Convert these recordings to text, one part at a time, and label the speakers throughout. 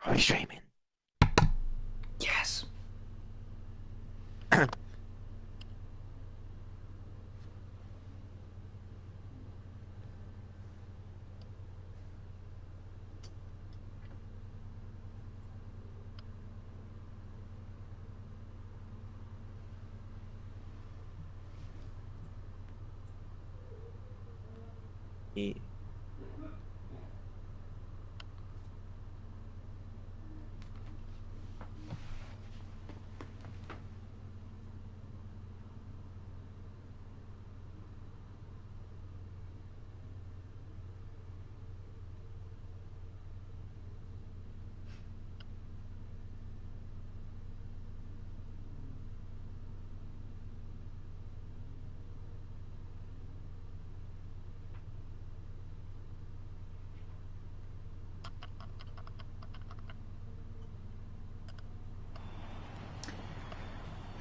Speaker 1: Are we streaming?
Speaker 2: Yes.
Speaker 1: Yeah.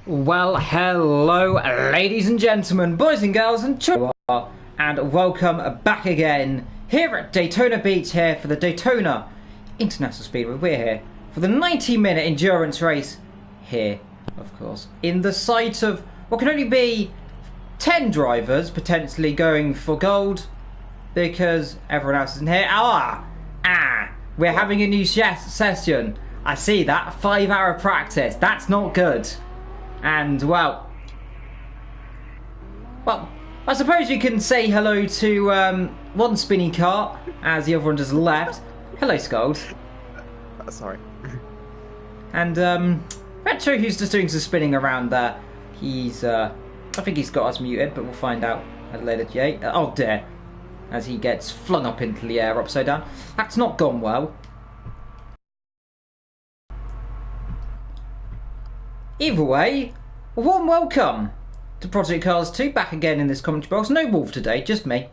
Speaker 2: Well, hello, ladies and gentlemen, boys and girls, and children, and welcome back again here at Daytona Beach here for the Daytona International Speedway. We're here for the 90-minute endurance race here, of course, in the sight of what can only be 10 drivers potentially going for gold because everyone else isn't here. We're having a new session. I see that. 5-hour practice. That's not good. And, well, I suppose you can say hello to one spinny cart as the other one just left. Hello, Scold.
Speaker 1: Sorry.
Speaker 2: And Retro, who's just doing some spinning around there. He's, I think he's got us muted, but we'll find out at a later date. Oh dear. As he gets flung up into the air upside down. That's not gone well. Either way, a warm welcome to Project Cars 2, back again in this commentary box. No Wolf today, just me.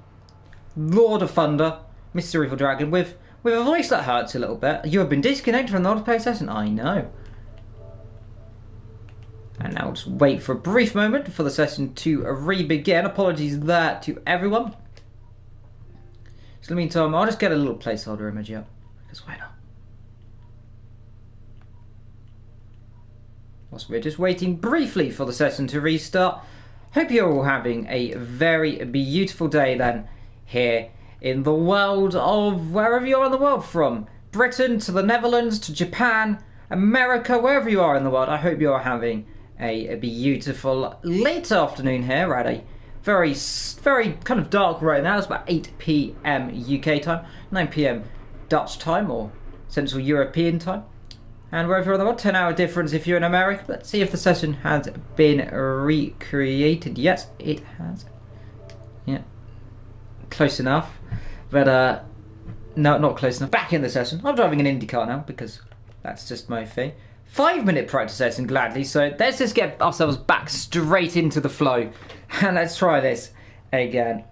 Speaker 2: Lord of Thunder, Mr. Evil Dragon, with a voice that hurts a little bit. You have been disconnected from the multiplayer session, I know. And now just wait for a brief moment for the session to re-begin. Apologies there to everyone. So in the meantime, I'll just get a little placeholder image up, because why not? Whilst we're just waiting briefly for the session to restart. Hope you're all having a very beautiful day then here in the world of wherever you are in the world, from Britain to the Netherlands to Japan, America, wherever you are in the world. I hope you are having a beautiful late afternoon here at a very kind of dark right now. It's about 8 p.m. UK time, 9 p.m. Dutch time or Central European time. And wherever you're in the world, 10-hour difference if you're in America. Let's see if the session has been recreated. Yes, it has. Yeah. Close enough. But, no, not close enough. Back in the session. I'm driving an IndyCar now because that's just my thing. 5-minute practice session, gladly. So let's just get ourselves back straight into the flow. And let's try this again.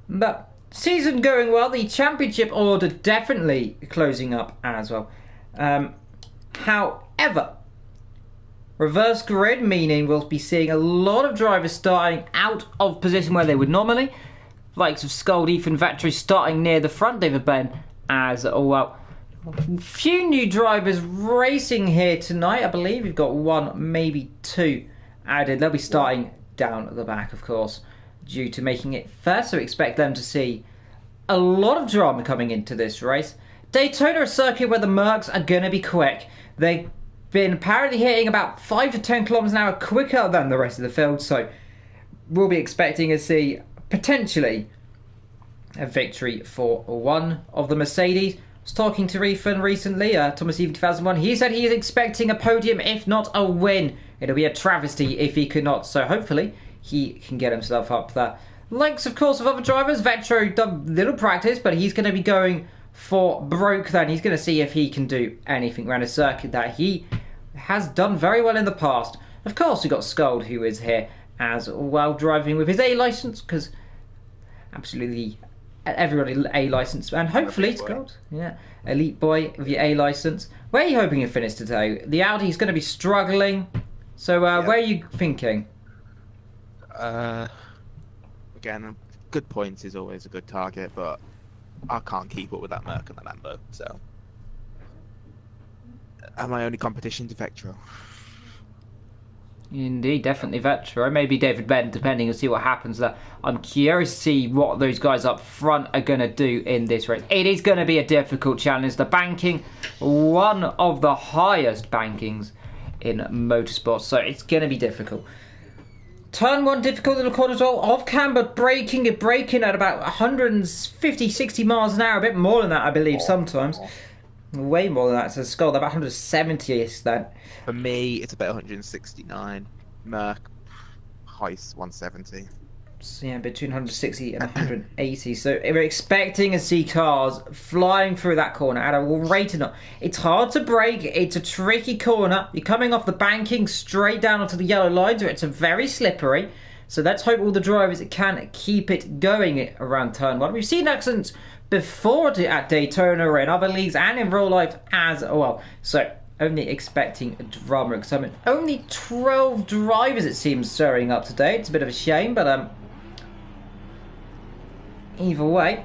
Speaker 2: But season going well, the championship order definitely closing up as well. However, reverse grid, meaning we'll be seeing a lot of drivers starting out of position where they would normally. Likes of Skull, Ethan Vettori starting near the front, David Ben as well. Few new drivers racing here tonight, I believe. We've got one, maybe two added. They'll be starting down at the back, of course, due to making it first, so expect them to see a lot of drama coming into this race. Daytona, a circuit where the Mercs are going to be quick. They've been apparently hitting about 5 to 10 kilometers an hour quicker than the rest of the field, so we'll be expecting to see potentially a victory for one of the Mercedes. I was talking to Ethan recently, Thomas Eve 2001. He said he is expecting a podium, if not a win. It'll be a travesty if he could not, so hopefully he can get himself up there. Likes, of course, of other drivers. Vetro done little practice, but he's going to be going for broke then. He's going to see if he can do anything around a circuit that he has done very well in the past. Of course, we've got Scold, who is here as well, driving with his A licence, because absolutely everybody A licence, and hopefully Scold, yeah, elite boy with your A licence. Where are you hoping to finish today? The Audi's going to be struggling, so where are you thinking?
Speaker 1: Again, good points is always a good target, but I can't keep up with that Merc and the Lambo. So, and my only competition to Vectro.
Speaker 2: Indeed, definitely Vetro. Maybe David Ben, depending and see what happens there. I'm curious to see what those guys up front are going to do in this race. It is going to be a difficult challenge. The banking, one of the highest bankings in motorsport, so it's going to be difficult. Turn 1 difficult in the corner as well. Off camber braking at about 150, 60 miles an hour. A bit more than that, I believe, sometimes. Way more than that. So Skull, about 170-ish then.
Speaker 1: For me, it's about 169. Merc, highest 170.
Speaker 2: So yeah, between 160 and 180. So we're expecting to see cars flying through that corner at a rate of... It's hard to brake. It's a tricky corner. You're coming off the banking straight down onto the yellow lines where it's a very slippery. So let's hope all the drivers can keep it going around turn 1. We've seen accidents before at Daytona or in other leagues and in real life as well. So only expecting drama excitement. Only 12 drivers it seems stirring up today. It's a bit of a shame, but either way,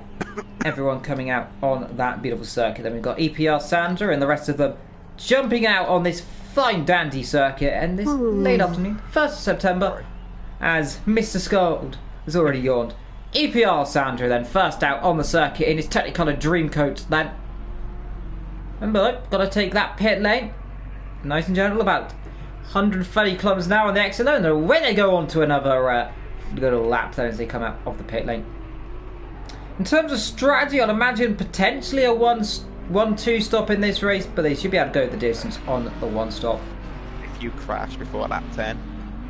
Speaker 2: everyone coming out on that beautiful circuit. Then we've got EPR Sandra and the rest of them jumping out on this fine dandy circuit and this late afternoon, 1st of September, as Mr. Scold has already yawned. EPR Sandra then first out on the circuit in his Technicolor Dreamcoat then. Remember though, got to take that pit lane. Nice and gentle, about 130 kilometers an hour on the exit though, and away they go on to another little lap then as they come out of the pit lane. In terms of strategy, I'd imagine potentially a 1-2 stop in this race, but they should be able to go the distance on the 1 stop.
Speaker 1: If you crash before lap 10,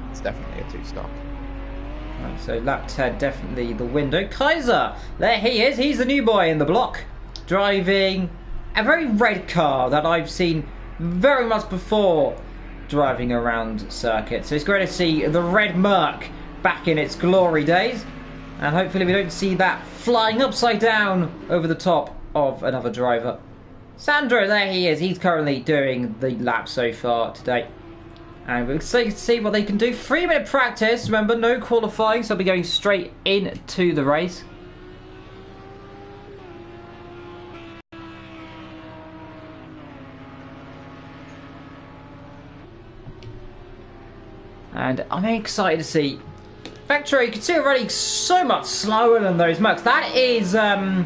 Speaker 1: it's definitely a 2 stop.
Speaker 2: Right, so lap 10, definitely the window. Kaiser, there he is. He's the new boy in the block, driving a very red car that I've seen very much before driving around circuits. So it's great to see the red Merc back in its glory days. And hopefully we don't see that flying upside down over the top of another driver. Sandro, there he is. He's currently doing the lap so far today. And we'll see what they can do. 3-minute practice. Remember, no qualifying, so I'll be going straight into the race. And I'm excited to see Vectro. You can see already so much slower than those Mercs. That is, I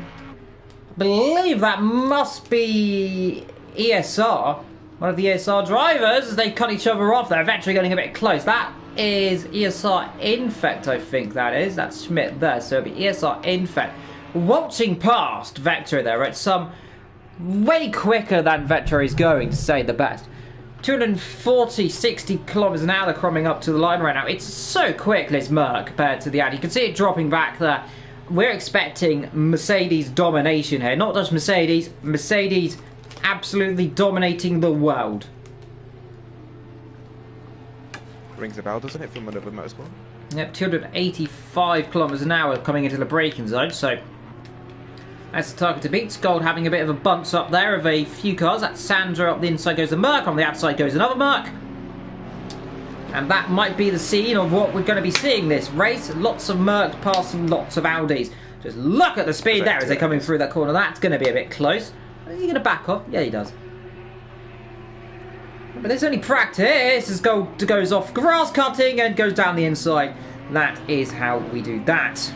Speaker 2: believe that must be ESR. One of the ESR drivers. They cut each other off there. Vectro getting a bit close. That is ESR Infect, I think that is. That's Schmidt there. So it'll be ESR Infect. Waltzing past Vectro there at some way quicker than Vectro is going, to say the best. 240, 60 kilometers an hour they're coming up to the line right now. It's so quick, this Merc, compared to the ad. You can see it dropping back there. We're expecting Mercedes domination here. Not just Mercedes. Mercedes absolutely dominating the world.
Speaker 1: Rings a bell, doesn't it, from another motorsport?
Speaker 2: Yep, 285 kilometers an hour coming into the braking zone. So that's the target to beat. Skold having a bit of a bunch up there of a few cars. That's Sandra up the inside goes a Merc, on the outside goes another Merc. And that might be the scene of what we're going to be seeing this race. Lots of Mercs passing lots of Audis. Just look at the speed there as they're coming through that corner. That's going to be a bit close. Is he going to back off? Yeah, he does. But there's only practice. As Gold goes off grass cutting and goes down the inside. That is how we do that.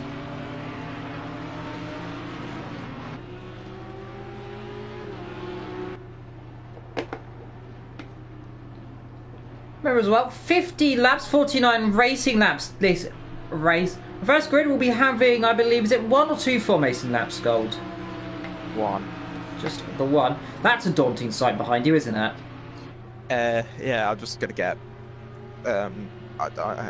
Speaker 2: Remember as well, 50 laps, 49 racing laps this race. The first grid will be having, I believe, is it 1 or 2 formation laps, Gold?
Speaker 1: 1.
Speaker 2: Just the 1. That's a daunting sight behind you, isn't it?
Speaker 1: Yeah, I'm just going to get...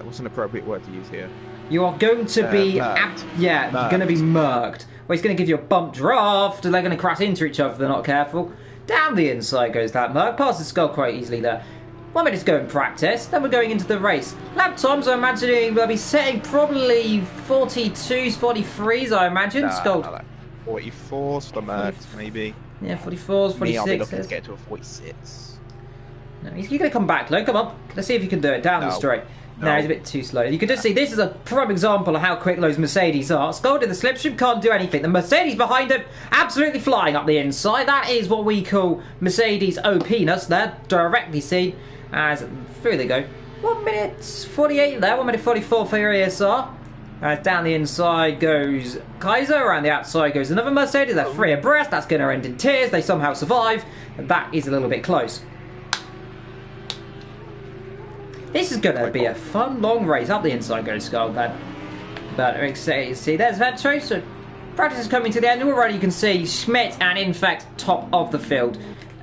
Speaker 1: what's an appropriate word to use here?
Speaker 2: You are going to be...
Speaker 1: Merked.
Speaker 2: You're going to be merked. Well, he's going to give you a bump draft, and they're going to crash into each other if they're not careful. Down the inside goes that Merc. Past the Skull quite easily there. 1 minute's go in practice, then we're going into the race. Lap times, I'm imagining we'll be setting probably 42s, 43s, I imagine.
Speaker 1: No, 44s for Mercs, maybe.
Speaker 2: Yeah, 44s, 46s.
Speaker 1: Me, I'll be looking to get to a 46.
Speaker 2: No, he's going to come back, though. Come on. Let's see if you can do it. Down the straight. No, he's a bit too slow. You can just see this is a prime example of how quick those Mercedes are. Scold in the slipstream, can't do anything. The Mercedes behind him, absolutely flying up the inside. That is what we call Mercedes OP nuts there, directly seen as, through they go. 1 minute 48 there, 1 minute 44 for your ESR. Down the inside goes Kaiser, around the outside goes another Mercedes. They're three abreast, that's going to end in tears. They somehow survive, and that is a little bit close. This is going to be a fun, long race. Up the inside goes Skull, but excited to see. There's Vetro, so practice is coming to the end. Already you can see Schmidt and, in fact, top of the field.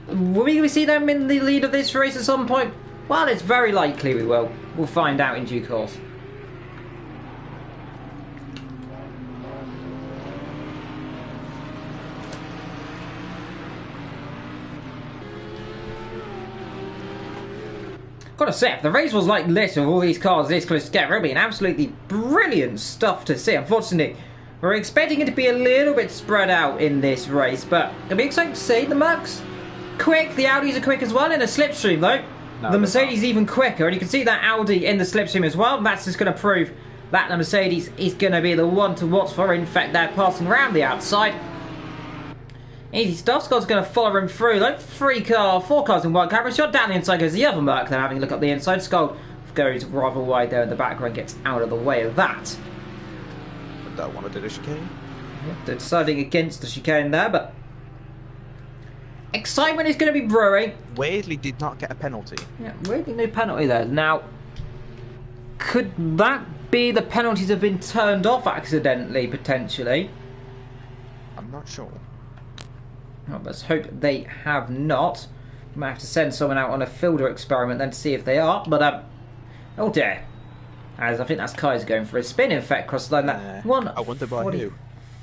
Speaker 2: Will we see them in the lead of this race at some point? Well, it's very likely we will. We'll find out in due course. Gotta say, if the race was like this with all these cars this close together, it would be an absolutely brilliant stuff to see. Unfortunately, we're expecting it to be a little bit spread out in this race, but it'll be exciting to see. The Mercs quick, the Audis are quick as well in a slipstream though. No, the Mercedes even quicker, and you can see that Audi in the slipstream as well. That's just going to prove that the Mercedes is going to be the one to watch for. In fact, they're passing around the outside. Easy stuff. Scott's going to follow him through though. Four cars in one camera shot. Down the inside goes the other Merc. They're having a look up the inside. Scott goes rather wide there in the background, gets out of the way of that.
Speaker 1: I don't want to do the chicane.
Speaker 2: Yeah, they're deciding against the chicane there, but excitement is going to be brewing.
Speaker 1: Weirdly did not get a penalty.
Speaker 2: Yeah, weirdly no penalty there. Now, could that be the penalties have been turned off accidentally, potentially?
Speaker 1: I'm not sure.
Speaker 2: Well, let's hope they have not. Might have to send someone out on a filter experiment then to see if they are. But, oh dear. As I think that's Kaiser going for a spin, in fact, across the line. That
Speaker 1: I wonder by who.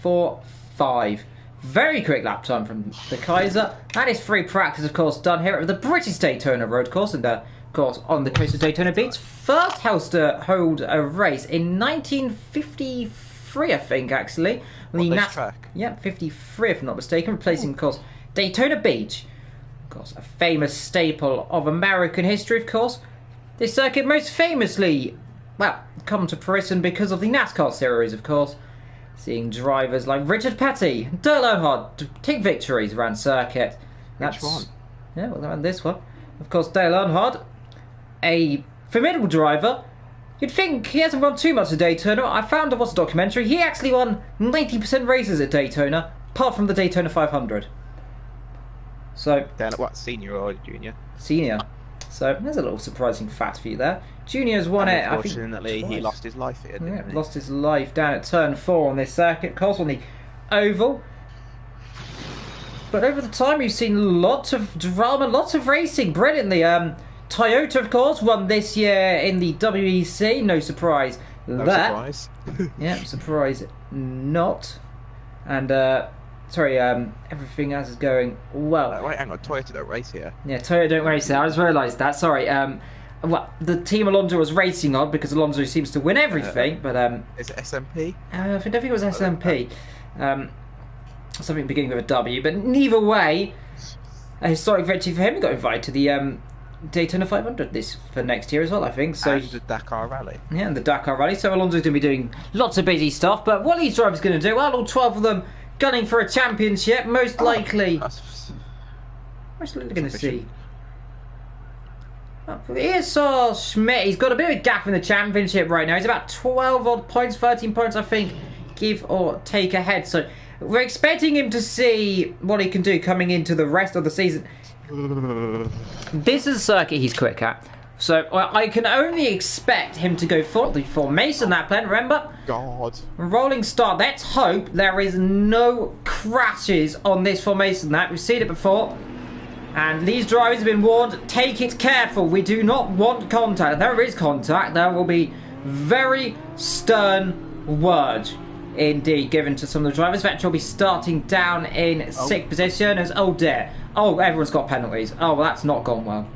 Speaker 2: 4.5. Very quick lap time from the Kaiser. That is free practice, of course, done here at the British Daytona road course. And, of course, on the coast of Daytona Beach. First house to hold a race in 1953, I think, actually.
Speaker 1: This track?
Speaker 2: Yeah, 53 if I'm not mistaken, replacing, of course, Daytona Beach. Of course, a famous staple of American history, of course. This circuit most famously, well, come to fruition because of the NASCAR series, of course. Seeing drivers like Richard Petty, Dale Earnhardt take victories around circuit.
Speaker 1: Which one?
Speaker 2: Yeah, well, around this one. Of course, Dale Earnhardt, a formidable driver. You'd think he hasn't won too much at Daytona. I found there was a documentary. He actually won 90% races at Daytona, apart from the Daytona 500. So,
Speaker 1: what, senior or junior?
Speaker 2: Senior. So there's a little surprising fact for you there. Junior's won it.
Speaker 1: Unfortunately, he lost his life here. Didn't he?
Speaker 2: Lost his life down at turn 4 on this circuit. Of course, on the oval. But over the time, you've seen lots of drama, lots of racing. Brilliantly. Toyota, of course, won this year in the WEC. No surprise
Speaker 1: No
Speaker 2: there.
Speaker 1: surprise.
Speaker 2: Yeah, surprise not. And, everything else is going well.
Speaker 1: Wait, hang on. Toyota don't race here.
Speaker 2: Yeah, Toyota don't race here. I just realised that. Sorry. Well, the team Alonso was racing on because Alonso seems to win everything, but...
Speaker 1: Is it SMP?
Speaker 2: I don't think it was SMP. Something beginning with a W, but neither way, a historic victory for him. He got invited to the Daytona 500 for next year as well, I think. So
Speaker 1: and the Dakar Rally.
Speaker 2: Yeah, and the Dakar Rally. So Alonso's going to be doing lots of busy stuff. But what are these drivers going to do? Well, all 12 of them gunning for a championship. Most likely going to see. Here's Schmidt. He's got a bit of a gap in the championship right now. He's about 12 odd points, 13 points, I think, give or take ahead. So we're expecting him to see what he can do coming into the rest of the season. This is a circuit he's quick at. So I can only expect him to go for the formation that plan. Remember?
Speaker 1: God.
Speaker 2: Rolling start. Let's hope there is no crashes on this formation that. We've seen it before. And these drivers have been warned, take it careful. We do not want contact. If there is contact, there will be very stern words indeed given to some of the drivers. Vettel will be starting down in 6th position as, oh dear. Oh, everyone's got penalties. Oh, well, that's not gone well.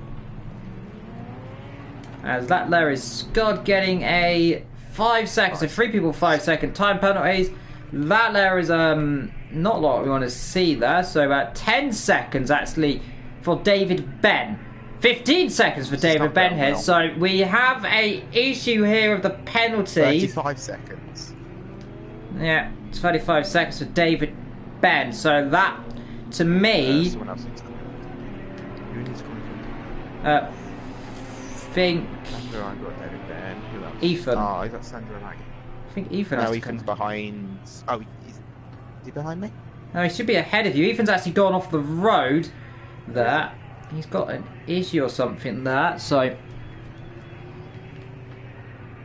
Speaker 2: As that there is Scott getting a 5 seconds, so 3 people 5-second time penalties. That there is not a lot we want to see there. So 10 seconds actually for David Ben 15 seconds for David Ben here.
Speaker 1: well.
Speaker 2: So we have a issue here of the penalties.
Speaker 1: 35 seconds.
Speaker 2: Yeah, 35 seconds for David Ben. So that, to me,
Speaker 1: Someone else needs to come. Who needs to come?
Speaker 2: think
Speaker 1: Sandra, I got David Ben. Who else?
Speaker 2: Ethan.
Speaker 1: Oh, is that Sandra Lang?
Speaker 2: I think Ethan has
Speaker 1: No,
Speaker 2: to
Speaker 1: Ethan's
Speaker 2: come.
Speaker 1: behind. Oh, is he behind me?
Speaker 2: No, he should be ahead of you. Ethan's actually gone off the road there. He's got an issue or something there, so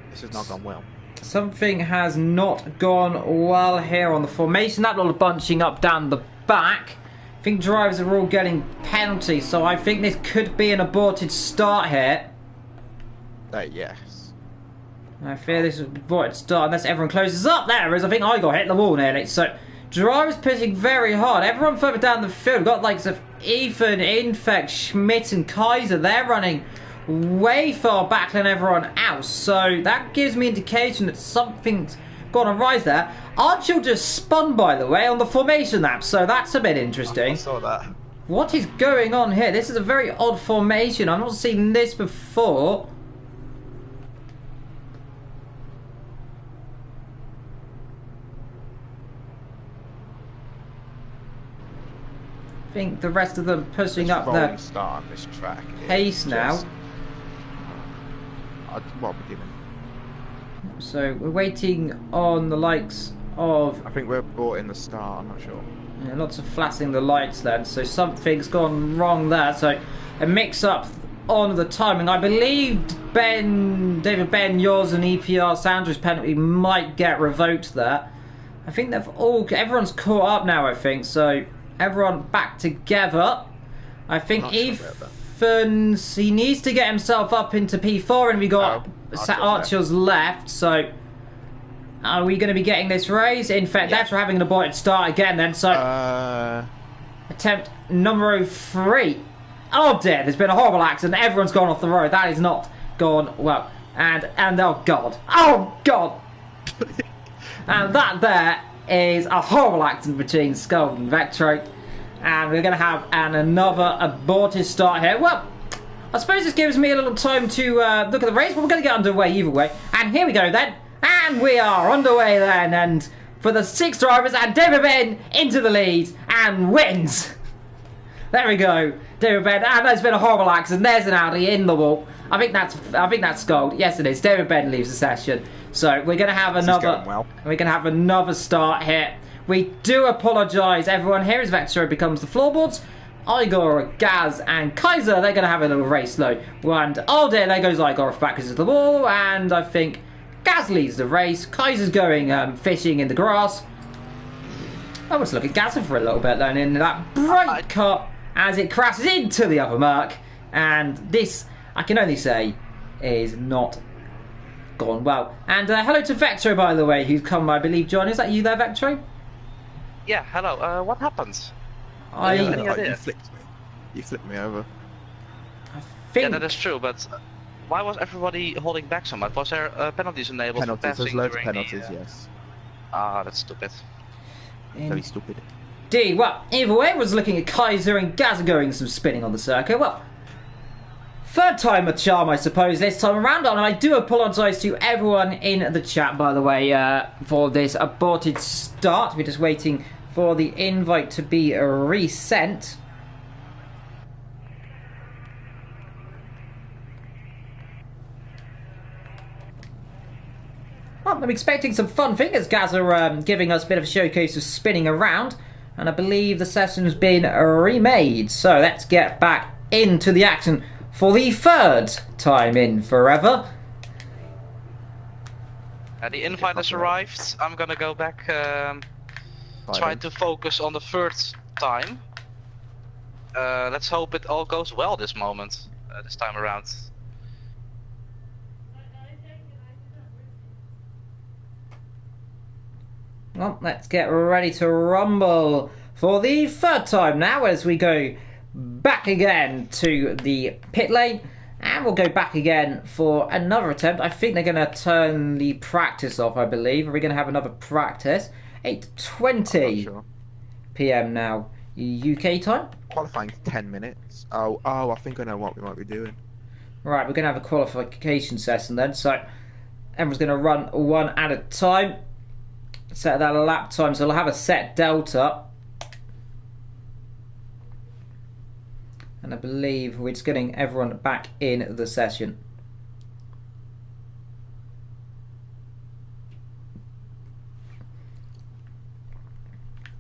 Speaker 1: This has not gone well.
Speaker 2: something has not gone well here on the formation. That lot of bunching up down the back. I think drivers are all getting penalties, so I think this could be an aborted start here.
Speaker 1: Yes.
Speaker 2: I fear this is an aborted start unless everyone closes up. There it is. I think I got hit in the wall nearly. So drivers pushing very hard. Everyone further down the field got likes of Ethan, Infect, Schmidt and Kaiser. They're running way far back than everyone else. So that gives me indication that something's gone to rise there. Archel just spun, by the way, on the formation lap. So that's a bit interesting.
Speaker 1: I saw that.
Speaker 2: What is going on here? This is a very odd formation. I've not seen this before. I think the rest of them pushing
Speaker 1: This
Speaker 2: up
Speaker 1: rolling
Speaker 2: their
Speaker 1: start on this track is
Speaker 2: pace now.
Speaker 1: just- what are we doing?
Speaker 2: So we're waiting on the likes of
Speaker 1: I think we're brought in the start. I'm not sure.
Speaker 2: lots of flashing the lights then. So something's gone wrong there. So a mix-up on the timing. I believe David Ben, yours and EPR Sandra's penalty might get revoked there. I think everyone's caught up now. I think so. Everyone back together. I think
Speaker 1: I'm not sure about that.
Speaker 2: Ethan's he needs to get himself up into P4, and we got Archer's left. So are we going to be getting this race? In fact,
Speaker 1: Yeah.
Speaker 2: that's for having an aborted start again. Then so attempt number 3. Oh dear, there's been a horrible accident. Everyone's gone off the road. That is not gone well. And oh god, and that there is a horrible accident between Skull and Vectro, and we're going to have another aborted start here. Well, I suppose this gives me a little time to look at the race, but we're going to get underway either way. And here we go then, and we are underway then, and for the 6 drivers, and David Ben into the lead and wins. There we go, David Ben, and there's been a horrible accident. There's an Audi in the wall. I think that's Skull. Yes, it is. David Ben leaves the session. So we're going to have another.
Speaker 1: Well.
Speaker 2: We're going to have another start here. We do apologise, everyone. Here as Vectro becomes the floorboards. Igor, Gaz, and Kaiser. They're going to have a little race though. And oh dear, there goes Igor off backwards to the wall. And I think Gaz leads the race. Kaiser's going fishing in the grass. I want to look at Gaz for a little bit then in that bright cut as it crashes into the other Merc. And this, I can only say, is not gone well. And hello to Vectro, by the way, who's come, I believe, John. Is that you there, Vectro?
Speaker 3: Yeah, hello. What happened?
Speaker 1: Any
Speaker 3: idea?
Speaker 1: you flipped me. You flipped me over.
Speaker 2: I think...
Speaker 3: Yeah, that is true, but why was everybody holding back so much? Was there penalties enabled for
Speaker 1: Penalties. There's
Speaker 3: passing
Speaker 1: loads of
Speaker 3: during
Speaker 1: penalties.
Speaker 3: the,
Speaker 1: Yes.
Speaker 3: that's stupid.
Speaker 1: Very stupid.
Speaker 2: Indeed. Well, either way, was looking at Kaiser and Gaz going some spinning on the circuit. Well, third time a charm, I suppose, this time around. And I do apologise to everyone in the chat, by the way, for this aborted start. We're just waiting for the invite to be resent. Well, I'm expecting some fun things. Gaz are giving us a bit of a showcase of spinning around. And I believe the session's been remade. So let's get back into the action for the third time in forever.
Speaker 3: The invite has arrived. I'm gonna go back, try to focus on the third time. Let's hope it all goes well this moment, this time around.
Speaker 2: Well, let's get ready to rumble for the third time now as we go back again to the pit lane. And we'll go back again for another attempt. I think they're going to turn the practice off, I believe. Are we going to have another practice? 8:20
Speaker 1: Sure.
Speaker 2: PM now. UK time.
Speaker 1: Qualifying 10 minutes. I think I know what we might be doing.
Speaker 2: Right, we're going to have a qualification session then, so everyone's going to run one at a time. Set that lap time, so we'll have a set delta. And I believe we're just getting everyone back in the session.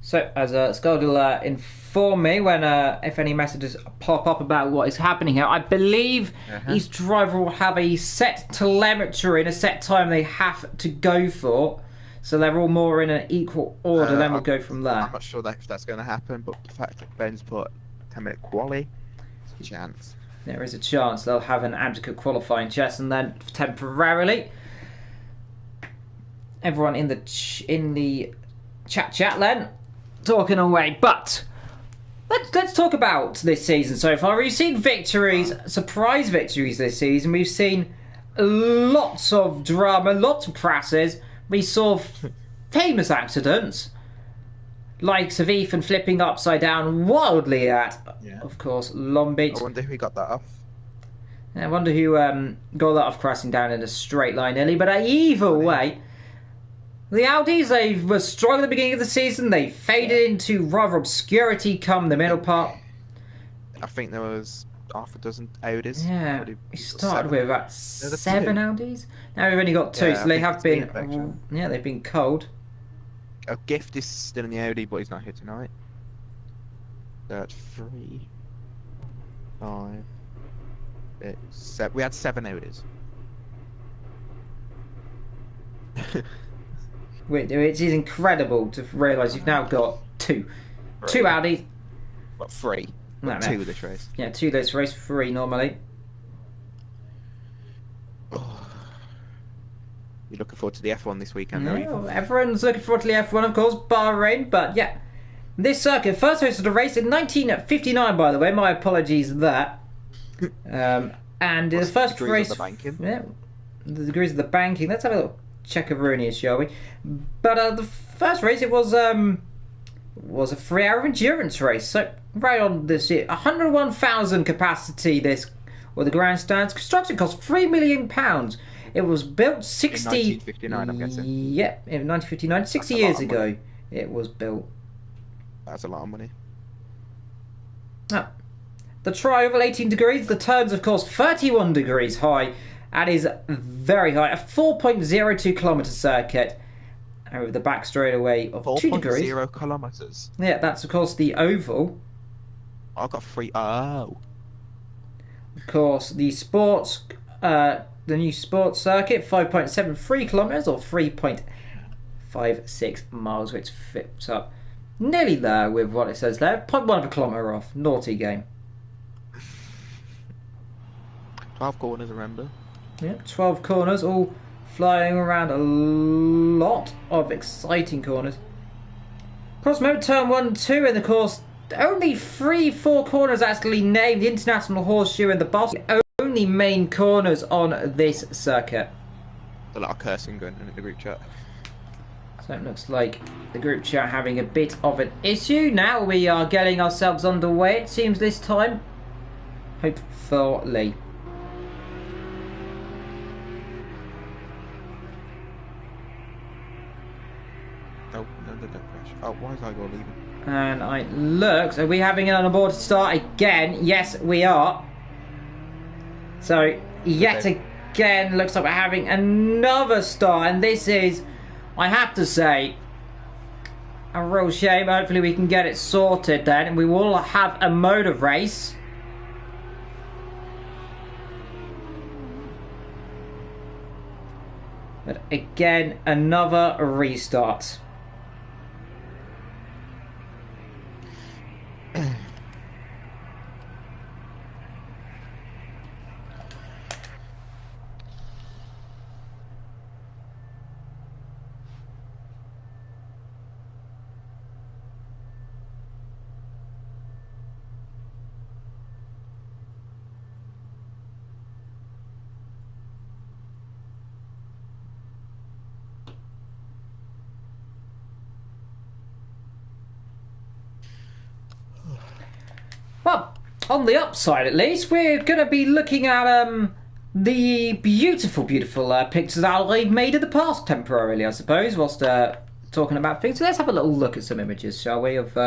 Speaker 2: So, as Scott will inform me when if any messages pop up about what is happening here, I believe each driver will have a set telemetry and a set time they have to go for. So they're all more in an equal order, then we'll go from there.
Speaker 1: I'm not sure if that's going to happen, but the fact that Ben's put 10-minute quali, there's a chance.
Speaker 2: There is a chance they'll have an adequate qualifying chest, and then temporarily, everyone in the chat then talking away. But let's talk about this season so far. We've seen victories, surprise victories this season. We've seen lots of drama, lots of crashes. We saw famous accidents, likes of Ethan flipping upside down wildly at, of course, Long Beach.
Speaker 1: I wonder who got that off.
Speaker 2: I wonder who got that off crashing down in a straight line early. But either way, the Audis, they were strong at the beginning of the season. They faded into rather obscurity come the middle part.
Speaker 1: I think there was half a dozen Audis.
Speaker 2: Yeah, we started with about 7 Audis. Now we've only got 2,
Speaker 1: Yeah,
Speaker 2: so
Speaker 1: I
Speaker 2: they
Speaker 1: think
Speaker 2: have
Speaker 1: it's
Speaker 2: been, they've been cold.
Speaker 1: A Gift is still in the Audi, but he's not here tonight. That's 3, 5, 6, 7. We had 7 Audis.
Speaker 2: It is incredible to realise you've now got 2 Audis.
Speaker 1: What, 3?
Speaker 2: No,
Speaker 1: 2 this race.
Speaker 2: Yeah, 2 this race, 3 normally.
Speaker 1: You're looking forward to the F1 this weekend, though, Ethan?
Speaker 2: Everyone's looking forward to the F1, of course, Bahrain, but yeah. This circuit first hosted a race in 1959, by the way. My apologies there. And the first race...
Speaker 1: Of the banking?
Speaker 2: Yeah, the degrees of the banking. Let's have a little check of Rooney, shall we? But the first race, it was a 3-hour endurance race. So, right on this year. 101,000 capacity, the grandstands. Construction cost £3 million. It was built 60...
Speaker 1: In 1959, I'm guessing.
Speaker 2: Yeah, in 1959. 60 years ago, it was built.
Speaker 1: That's a lot of money.
Speaker 2: Ah. The tri-oval 18 degrees. The turns, of course, 31 degrees high. That is very high. A 4.02 kilometre circuit. And with the back straightaway of 2 degrees.
Speaker 1: 4.0 kilometres.
Speaker 2: Yeah, that's, of course, the oval.
Speaker 1: I got 3... Oh.
Speaker 2: Of course, the sports... the new sports circuit, 5.73 kilometres or 3.56 miles, which fits up nearly there with what it says there. 0.1 of a kilometre off. Naughty game.
Speaker 1: 12 corners, remember?
Speaker 2: Yeah, 12 corners, all flying around a lot of exciting corners. Of course, remember turn 1 and 2, and of course, only 3-4 corners actually named the International Horseshoe and the Boss. Only main corners on this circuit.
Speaker 1: A lot of cursing going on in the group chat.
Speaker 2: So it looks like the group chat having a bit of an issue. Now we are getting ourselves underway, it seems this time. Hopefully.
Speaker 1: Oh, no, don't crash. Oh, why is Igor leaving?
Speaker 2: And it looks, are we having an onboard start again? Yes, we are. So, yet again, looks like we're having another start. And this is, I have to say, a real shame. Hopefully we can get it sorted then. And we will have a motor race. But again, another restart. on the upside at least, we're going to be looking at the beautiful pictures that I made in the past temporarily, I suppose, whilst talking about things. So let's have a little look at some images, shall we, of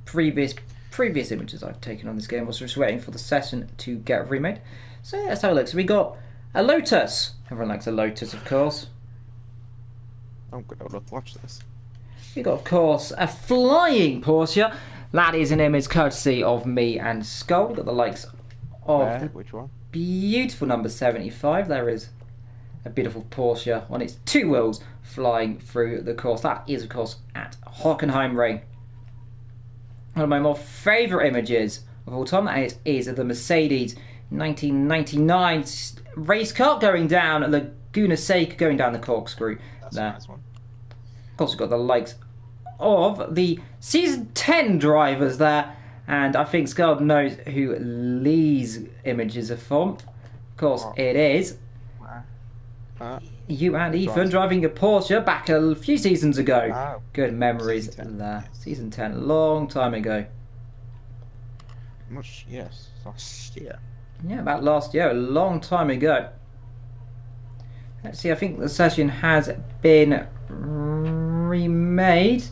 Speaker 2: previous images I've taken on this game whilst we're just waiting for the session to get remade. So let's have a look. So we got a Lotus. Everyone likes a Lotus, of course.
Speaker 1: I'm gonna watch this.
Speaker 2: We got, of course, a flying Porsche. That is an image courtesy of me and Skull. We've got the likes of the
Speaker 1: which one?
Speaker 2: beautiful number 75. There is a beautiful Porsche on its two wheels flying through the course. That is, of course, at Hockenheimring. One of my more favourite images of all time, that is of the Mercedes 1999 race car going down Laguna Seca, going down the corkscrew.
Speaker 1: That's
Speaker 2: there.
Speaker 1: a nice one.
Speaker 2: Of course, we've got the likes of the Season 10 drivers there, and I think Skull knows who Lee's images are from. Of course, it is you and Ethan driving a Porsche back a few seasons ago.
Speaker 1: Wow.
Speaker 2: Good memories
Speaker 1: Season 10.
Speaker 2: there. Season 10, a long time ago.
Speaker 1: Yes, last year.
Speaker 2: Yeah, about last year, a long time ago. Let's see, I think the session has been remade.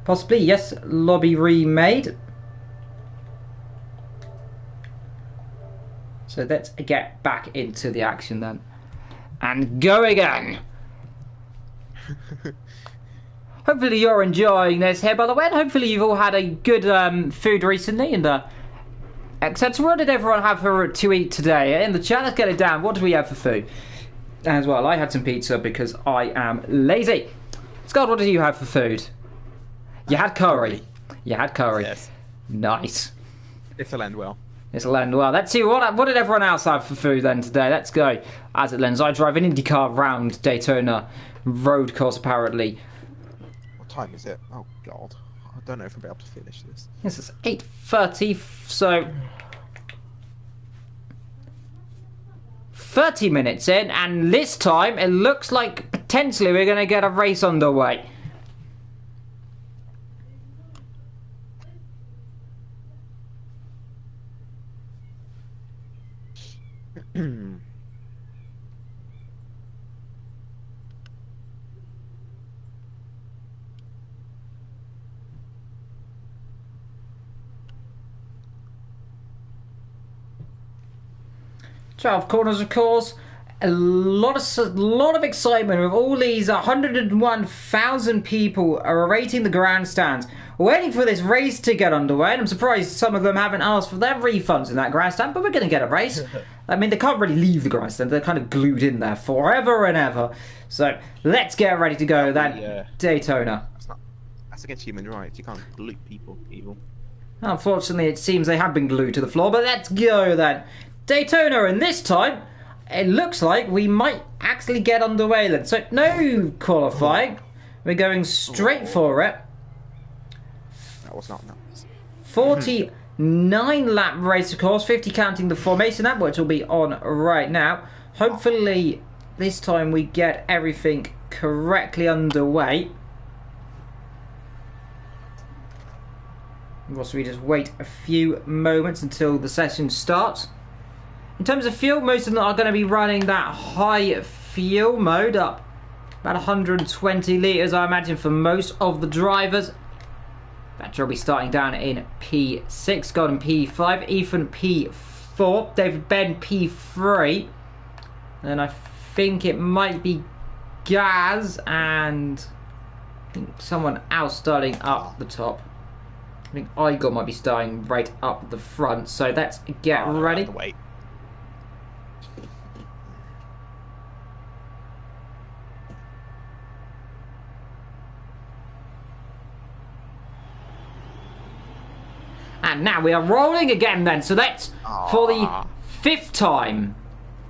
Speaker 2: Possibly, yes, lobby remade. So let's get back into the action then. And go again! Hopefully you're enjoying this here, by the way, and hopefully you've all had a good food recently, and etc. What did everyone have to eat today? In the chat, let's get it down. What did we have for food? As well, I had some pizza because I am lazy. Scott, what did you have for food? You had curry. You had curry.
Speaker 1: Yes.
Speaker 2: Nice.
Speaker 1: It'll end well.
Speaker 2: It'll end well. Let's see, what did everyone else have for food then today? Let's go. As it ends, I drive an IndyCar round Daytona road course, apparently.
Speaker 1: What time is it? Oh, God. I don't know if I'll be able to finish this.
Speaker 2: Yes, it's 8:30, so 30 minutes in, and this time it looks like potentially we're going to get a race underway. Twelve corners, of course. A lot of excitement with all these 101,000 people are rating the grandstands, waiting for this race to get underway. And I'm surprised some of them haven't asked for their refunds in that grandstand, but we're going to get a race. I mean, they can't really leave the grandstand. They're kind of glued in there forever and ever. So let's get ready to go then. Daytona.
Speaker 1: That's against human rights. You can't glue people evil.
Speaker 2: Unfortunately, it seems they have been glued to the floor, but let's go then. Daytona, and this time it looks like we might actually get underway then. So no qualifying. We're going straight for it.
Speaker 1: That was not nice.
Speaker 2: 49 lap race, of course, 50 counting the formation lap, which will be on right now. Hopefully this time we get everything correctly underway. So we just wait a few moments until the session starts. In terms of fuel, most of them are going to be running that high fuel mode up. About 120 litres, I imagine, for most of the drivers. Thatcher will be starting down in P6, Golden P5, Ethan P4, David Ben P3. And I think it might be Gaz and I think someone else starting up the top. I think Igor might be starting right up the front. So let's get ready.
Speaker 1: Wait.
Speaker 2: And now we are rolling again then. So that's for the 5th time.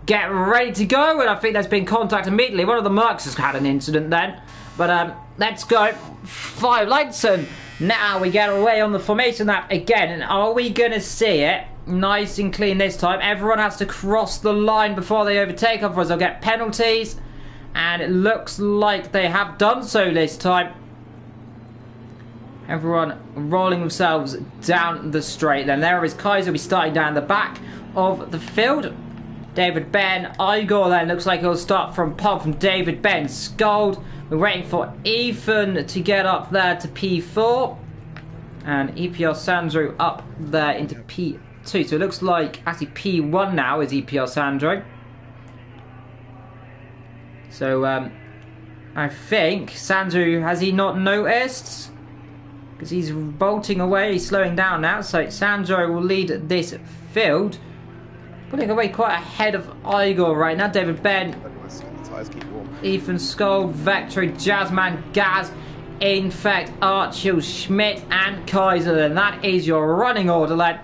Speaker 2: Get ready to go. And I think there's been contact immediately. One of the Mercs has had an incident then. But let's go. 5 lights, and now we get away on the formation lap again. And are we going to see it nice and clean this time? Everyone has to cross the line before they overtake, otherwise they'll get penalties. And it looks like they have done so this time. Everyone rolling themselves down the straight. Then there is Kaiser will be starting down the back of the field. David Ben, Igor then looks like he'll start from pole from David Ben. Scold. We're waiting for Ethan to get up there to P4. And EPR Sandro up there into P2. So it looks like actually P1 now is EPR Sandro. So I think Sandro, has he not noticed? Because he's bolting away, he's slowing down now. So Sandro will lead this field. Putting away quite ahead of Igor right now. David Ben, Ethan Skull, Vector, Jazzman, Gaz, Infect, Archil, Schmidt, and Kaiser. And that is your running order then.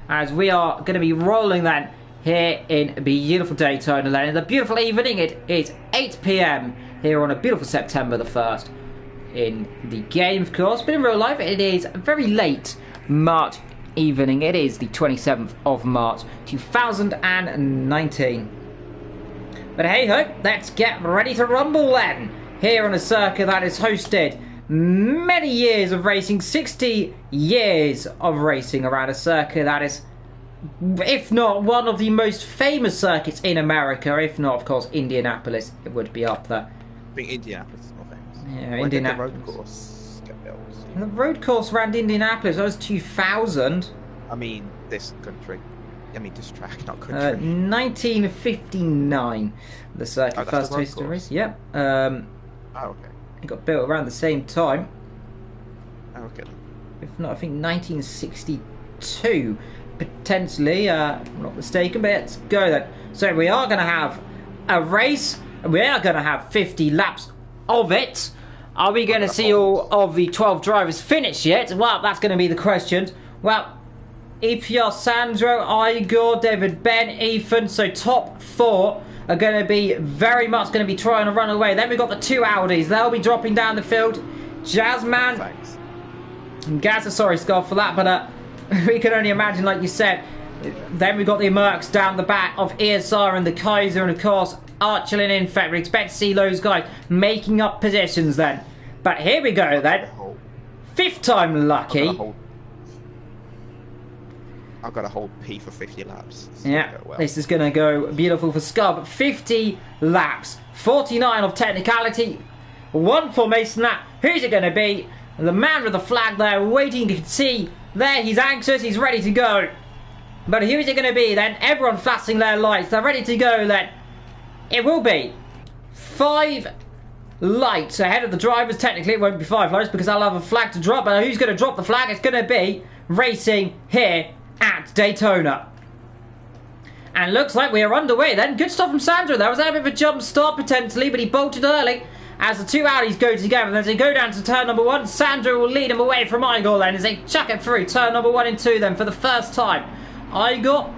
Speaker 2: As we are going to be rolling then here in beautiful Daytona then. In the beautiful evening, it is 8 PM here on a beautiful September the 1st. In the game, of course, but in real life, it is very late March evening. It is the 27th of March 2019. But hey ho, let's get ready to rumble then. Here on a circuit that has hosted many years of racing, 60 years of racing around a circuit that is, if not one of the most famous circuits in America, if not, of course, Indianapolis, it would be up there.
Speaker 1: I think Indianapolis is more famous.
Speaker 2: Yeah,
Speaker 1: When
Speaker 2: Indianapolis.
Speaker 1: did the road course get built?
Speaker 2: And the road course around Indianapolis, that was 2000.
Speaker 1: I mean, this country. I mean, this track, not country.
Speaker 2: 1959. The circuit
Speaker 1: that's
Speaker 2: first
Speaker 1: the road
Speaker 2: hosted the
Speaker 1: course.
Speaker 2: race. Yep.
Speaker 1: Oh, okay.
Speaker 2: It got built around the same time.
Speaker 1: Oh, okay.
Speaker 2: If not, I think 1962. Potentially, I'm not mistaken, but let's go then. So we are going to have a race. We are going to have 50 laps of it. Are we going to see all of the 12 drivers finish yet? Well, that's going to be the question. Well, EPR Sandro, Igor, David Ben, Ethan. So top 4 are going to be very much going to be trying to run away. Then we've got the 2 Audis. They'll be dropping down the field. Jazzman.
Speaker 1: Thanks.
Speaker 2: And Gaza, sorry, Scott, for that, but we can only imagine, like you said. Then we've got the Mercs down the back of ESR and the Kaiser, and of course, Archer and Infect. We expect to see those guys making up positions then. But here we go then. 5th time lucky.
Speaker 1: I've got to hold P for 50 laps.
Speaker 2: Yeah, this is going to go beautiful for Skull. But 50 laps, 49 of technicality, 1 formation lap. Who's it going to be? The man with the flag there, waiting. You can see there, he's anxious, he's ready to go. But who is it going to be then? Everyone flashing their lights, they're ready to go then. It will be 5 lights ahead of the drivers. Technically, it won't be 5 lights because I'll have a flag to drop. But who's going to drop the flag? It's going to be racing here at Daytona. And looks like we are underway then. Good stuff from Sandro there. Was that a bit of a jump start potentially, but he bolted early as the 2 Audis go together. As they go down to turn number 1, Sandro will lead him away from Igor then as they chuck it through turn number 1 and 2 then for the first time. Igor,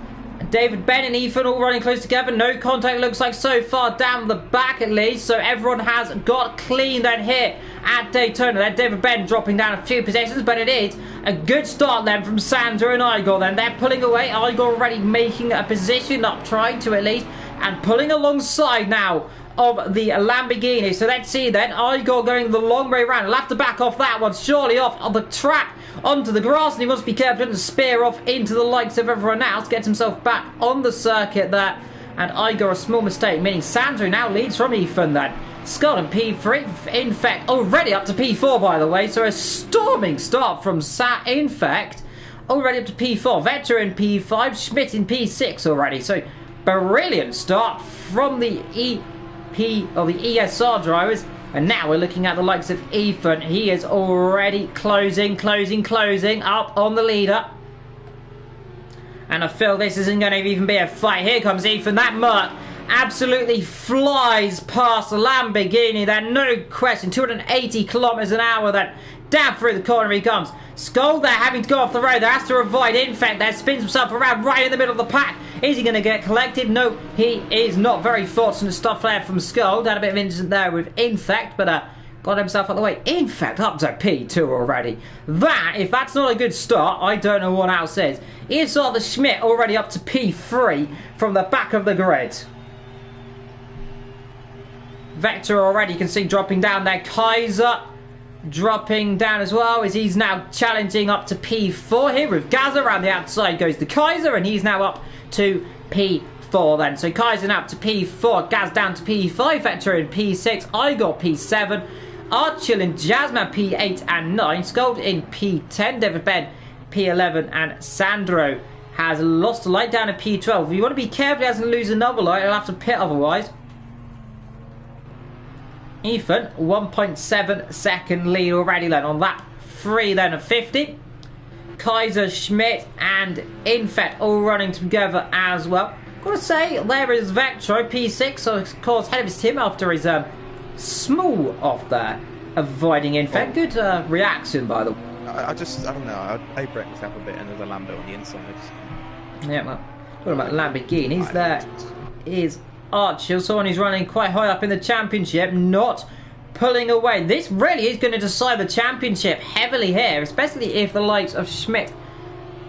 Speaker 2: David Ben and Ethan all running close together. No contact looks like so far down the back at least. So everyone has got clean then here at Daytona. Then David Ben dropping down a few positions, but it is a good start then from Sandro and Igor then. They're pulling away. Igor already making a position up, trying to at least, and pulling alongside now of the Lamborghini. So let's see then. Igor going the long way around. He'll have to back off that one. Surely off on the track onto the grass, and he must be careful to spear off into the likes of everyone else. Gets himself back on the circuit there. And Igor a small mistake, meaning Sandro now leads from Ethan then. Scott and P3, Infect already up to P4 by the way. So a storming start from Infect. Already up to P4. Vector in P5, Schmidt in P6 already. So brilliant start from the ESR drivers. And now we're looking at the likes of Ethan. He is already closing up on the leader. And I feel this isn't going to even be a fight. Here comes Ethan. That Merc absolutely flies past the Lamborghini. Then no question. 280 kilometers an hour then. Down through the corner he comes. Skull there having to go off the road. There has to avoid Infect there. Spins himself around right in the middle of the pack. Is he going to get collected? No, he is not. Very fortunate stuff there from Skull. Had a bit of incident there with Infect, but got himself out of the way. Infect up to P2 already. That, if that's not a good start, I don't know what else is. Here's the Schmidt already up to P3 from the back of the grid. Vector already, you can see dropping down there. Kaiser dropping down as well, as he's now challenging up to P4 here with Gaz. Around the outside goes the Kaiser, and he's now up to P4 then. So Kaiser now up to P4, Gaz down to P5, Vector in P6, Igor P7, Archil and Jasmine P8 and 9, Scold in P10, David Ben P11, and Sandro has lost a light down to P12. You want to be careful he doesn't lose another light, he'll have to pit otherwise. Ethan, 1.7 second lead already then on that 3 then of 50. Kaiser, Schmidt and Infet all running together as well. Gotta say, there is Vectro, P6, so of course ahead of his team after his small off there, avoiding Infet. Good reaction by the way.
Speaker 1: I don't know, I break myself a bit and there's a Lambo on the inside.
Speaker 2: Yeah, well, talking about Lamborghinis, there is Archer, someone who's running quite high up in the championship, not pulling away. This really is going to decide the championship heavily here, especially if the likes of Schmidt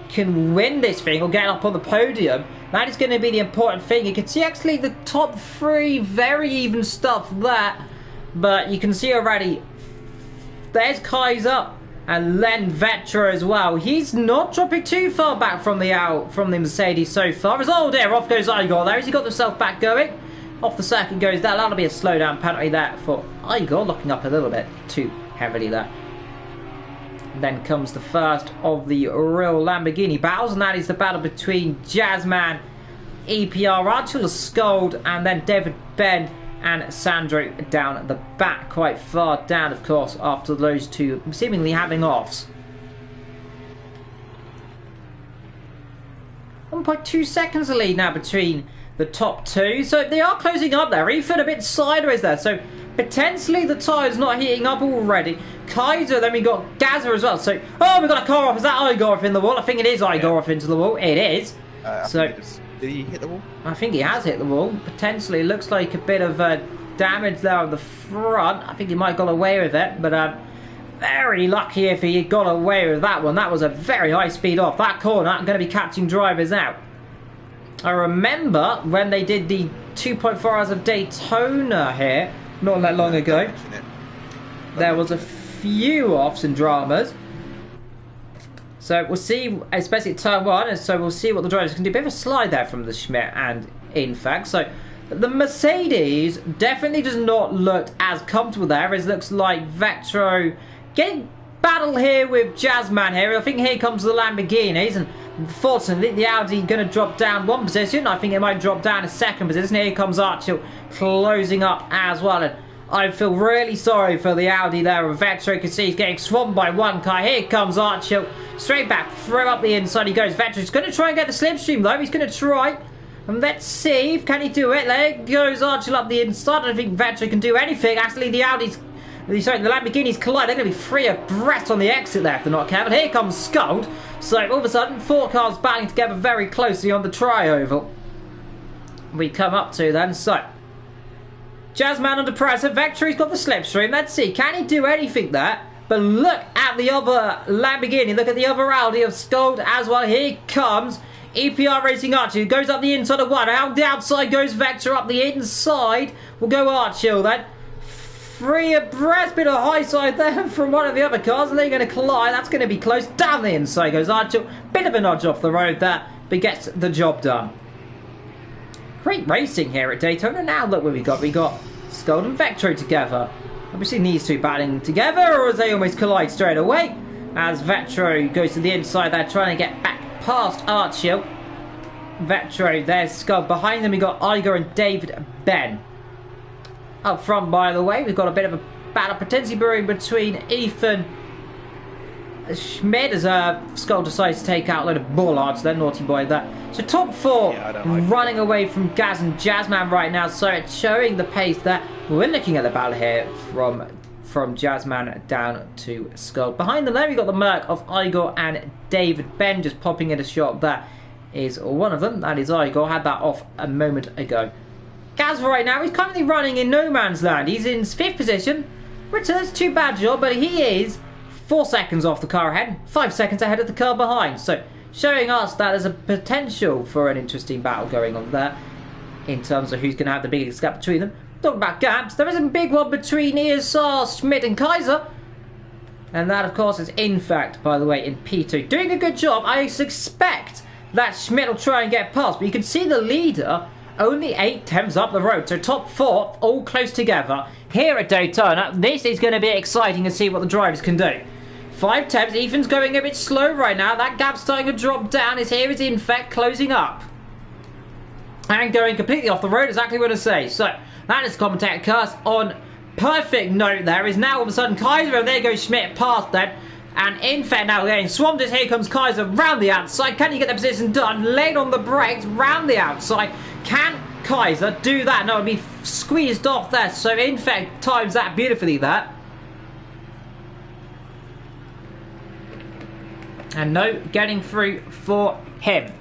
Speaker 2: can win this thing or get up on the podium. That is going to be the important thing. You can see actually the top 3, very even stuff there, but you can see already there's Kaiser and then Vetra as well. He's not dropping too far back from the Mercedes so far. As oh dear, off goes Igor there. Has he got himself back going? Off the circuit goes that. That'll be a slowdown penalty there for Igor, locking up a little bit too heavily there. Then comes the first of the real Lamborghini battles, and that is the battle between Jazzman, EPR, Archel, Scold, and then David Ben and Sandro down at the back, quite far down, of course, after those two seemingly having offs. 1.2 seconds of lead now between the top 2, so they are closing up there. Ethan a bit sideways there, so potentially the tyre's not heating up already. Kaiser, then we got Gaza as well, so oh, we got a car off. Is that Igor off in the wall? I think it is Igor off into the wall. It is. So
Speaker 1: did he hit the wall?
Speaker 2: I think he has hit the wall. Potentially, looks like a bit of damage there on the front. I think he might have got away with it, but very lucky if he got away with that one. That was a very high speed off. That corner, I'm going to be catching drivers out. I remember when they did the 2.4 hours of Daytona here, not that long ago. There was a few offs and dramas. So we'll see, especially at turn 1, and so we'll see what the drivers can do. A bit of a slide there from the Schmidt and Infect. So the Mercedes definitely does not look as comfortable there, as it looks like Vectro getting battle here with Jazzman here. I think here comes the Lamborghinis, and unfortunately the Audi going to drop down 1 position. I think it might drop down a 2nd position. Here comes Archil closing up as well, and I feel really sorry for the Audi there. Vectro, you can see he's getting swamped by 1 car. Here comes Archil, straight back, throw up the inside he goes. Vectro's going to try and get the slipstream though. He's going to try, and let's see, can he do it? There goes Archil up the inside. I don't think Vectro can do anything. Actually, the Lamborghinis collide. They're going to be 3 abreast on the exit there if they're not careful. Here comes Scald. So all of a sudden, 4 cars battling together very closely on the tri-oval. We come up to then, so Jazzman under pressure. Vectory's got the slipstream. Let's see, can he do anything there? But look at the other Lamborghini. Look at the other Audi of Scold as well. Here comes EPR Racing Archie. Goes up the inside of 1. Out the outside goes Vector. Up the inside will go Archil then. 3 abreast. Bit of high side there from one of the other cars. And they're going to collide. That's going to be close. Down the inside goes Archil. Bit of a nudge off the road there, but gets the job done. Great racing here at Daytona. Now look what we got. We got Scold and Vectro together. Have we seen these two battling together, or as they almost collide straight away? As Vectro goes to the inside there, trying to get back past Archil. Vectro, there's Scold. Behind them we got Igor and David Ben. Up front, by the way, we've got a bit of a battle potentially brewing between Ethan Schmidt as Skull decides to take out a load of bollards. They're naughty boy there. So top 4 running away from Gaz and Jazzman right now. So it's showing the pace there. We're looking at the battle here from Jazzman down to Skull. Behind them there we've got the Merc of Igor and David Ben just popping in a shot. That is one of them. That is Igor. Had that off a moment ago. Gaz right now, he's currently running in no man's land. He's in 5th position, which is too bad job, but he is 4 seconds off the car ahead, 5 seconds ahead of the car behind. So showing us that there's a potential for an interesting battle going on there in terms of who's going to have the biggest gap between them. Talking about gaps, there isn't a big one between ESR, Schmidt and Kaiser. And that, of course, is Infect, by the way, in P2. Doing a good job. I suspect that Schmidt will try and get past, but you can see the leader only 8 tenths up the road. So top 4 all close together. Here at Daytona, this is going to be exciting to see what the drivers can do. 5 tenths. Ethan's going a bit slow right now. That gap's starting to drop down. Here is Infect closing up. And going completely off the road, exactly what I say. So, that is commentator Curse on perfect note there. Is now all of a sudden Kaiser, and there goes Schmidt past then. And Infect now getting swamped as here comes Kaiser round the outside. Can you get the position done? Laid on the brakes, round the outside. Can Kaiser do that? No, it'll be squeezed off there. So Infect times that beautifully there. And no getting through for him.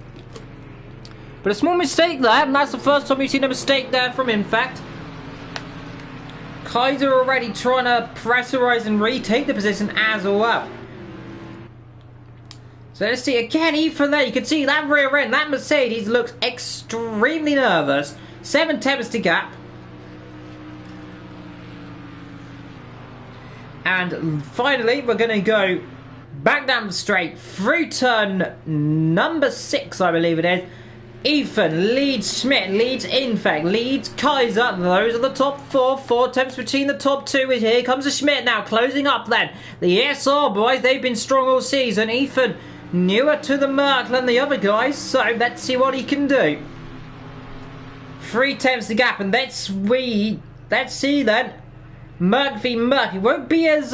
Speaker 2: But a small mistake there, and that's the first time we've seen a mistake there from Infect. Kaiser already trying to pressurize and retake the position as well. So let's see again, Ethan there, you can see that rear end, that Mercedes looks extremely nervous. 7 tenths to gap. And finally, we're going to go back down the straight through turn number 6, I believe it is. Ethan leads Schmidt, leads Infect, leads Kaiser. Those are the top 4. 4 tenths between the top 2. Here comes the Schmidt now, closing up then. The AOR boys, they've been strong all season. Ethan newer to the Merc than the other guys, so let's see what he can do. 3 tenths to gap, and let's see then. Merc v Merc. It won't be as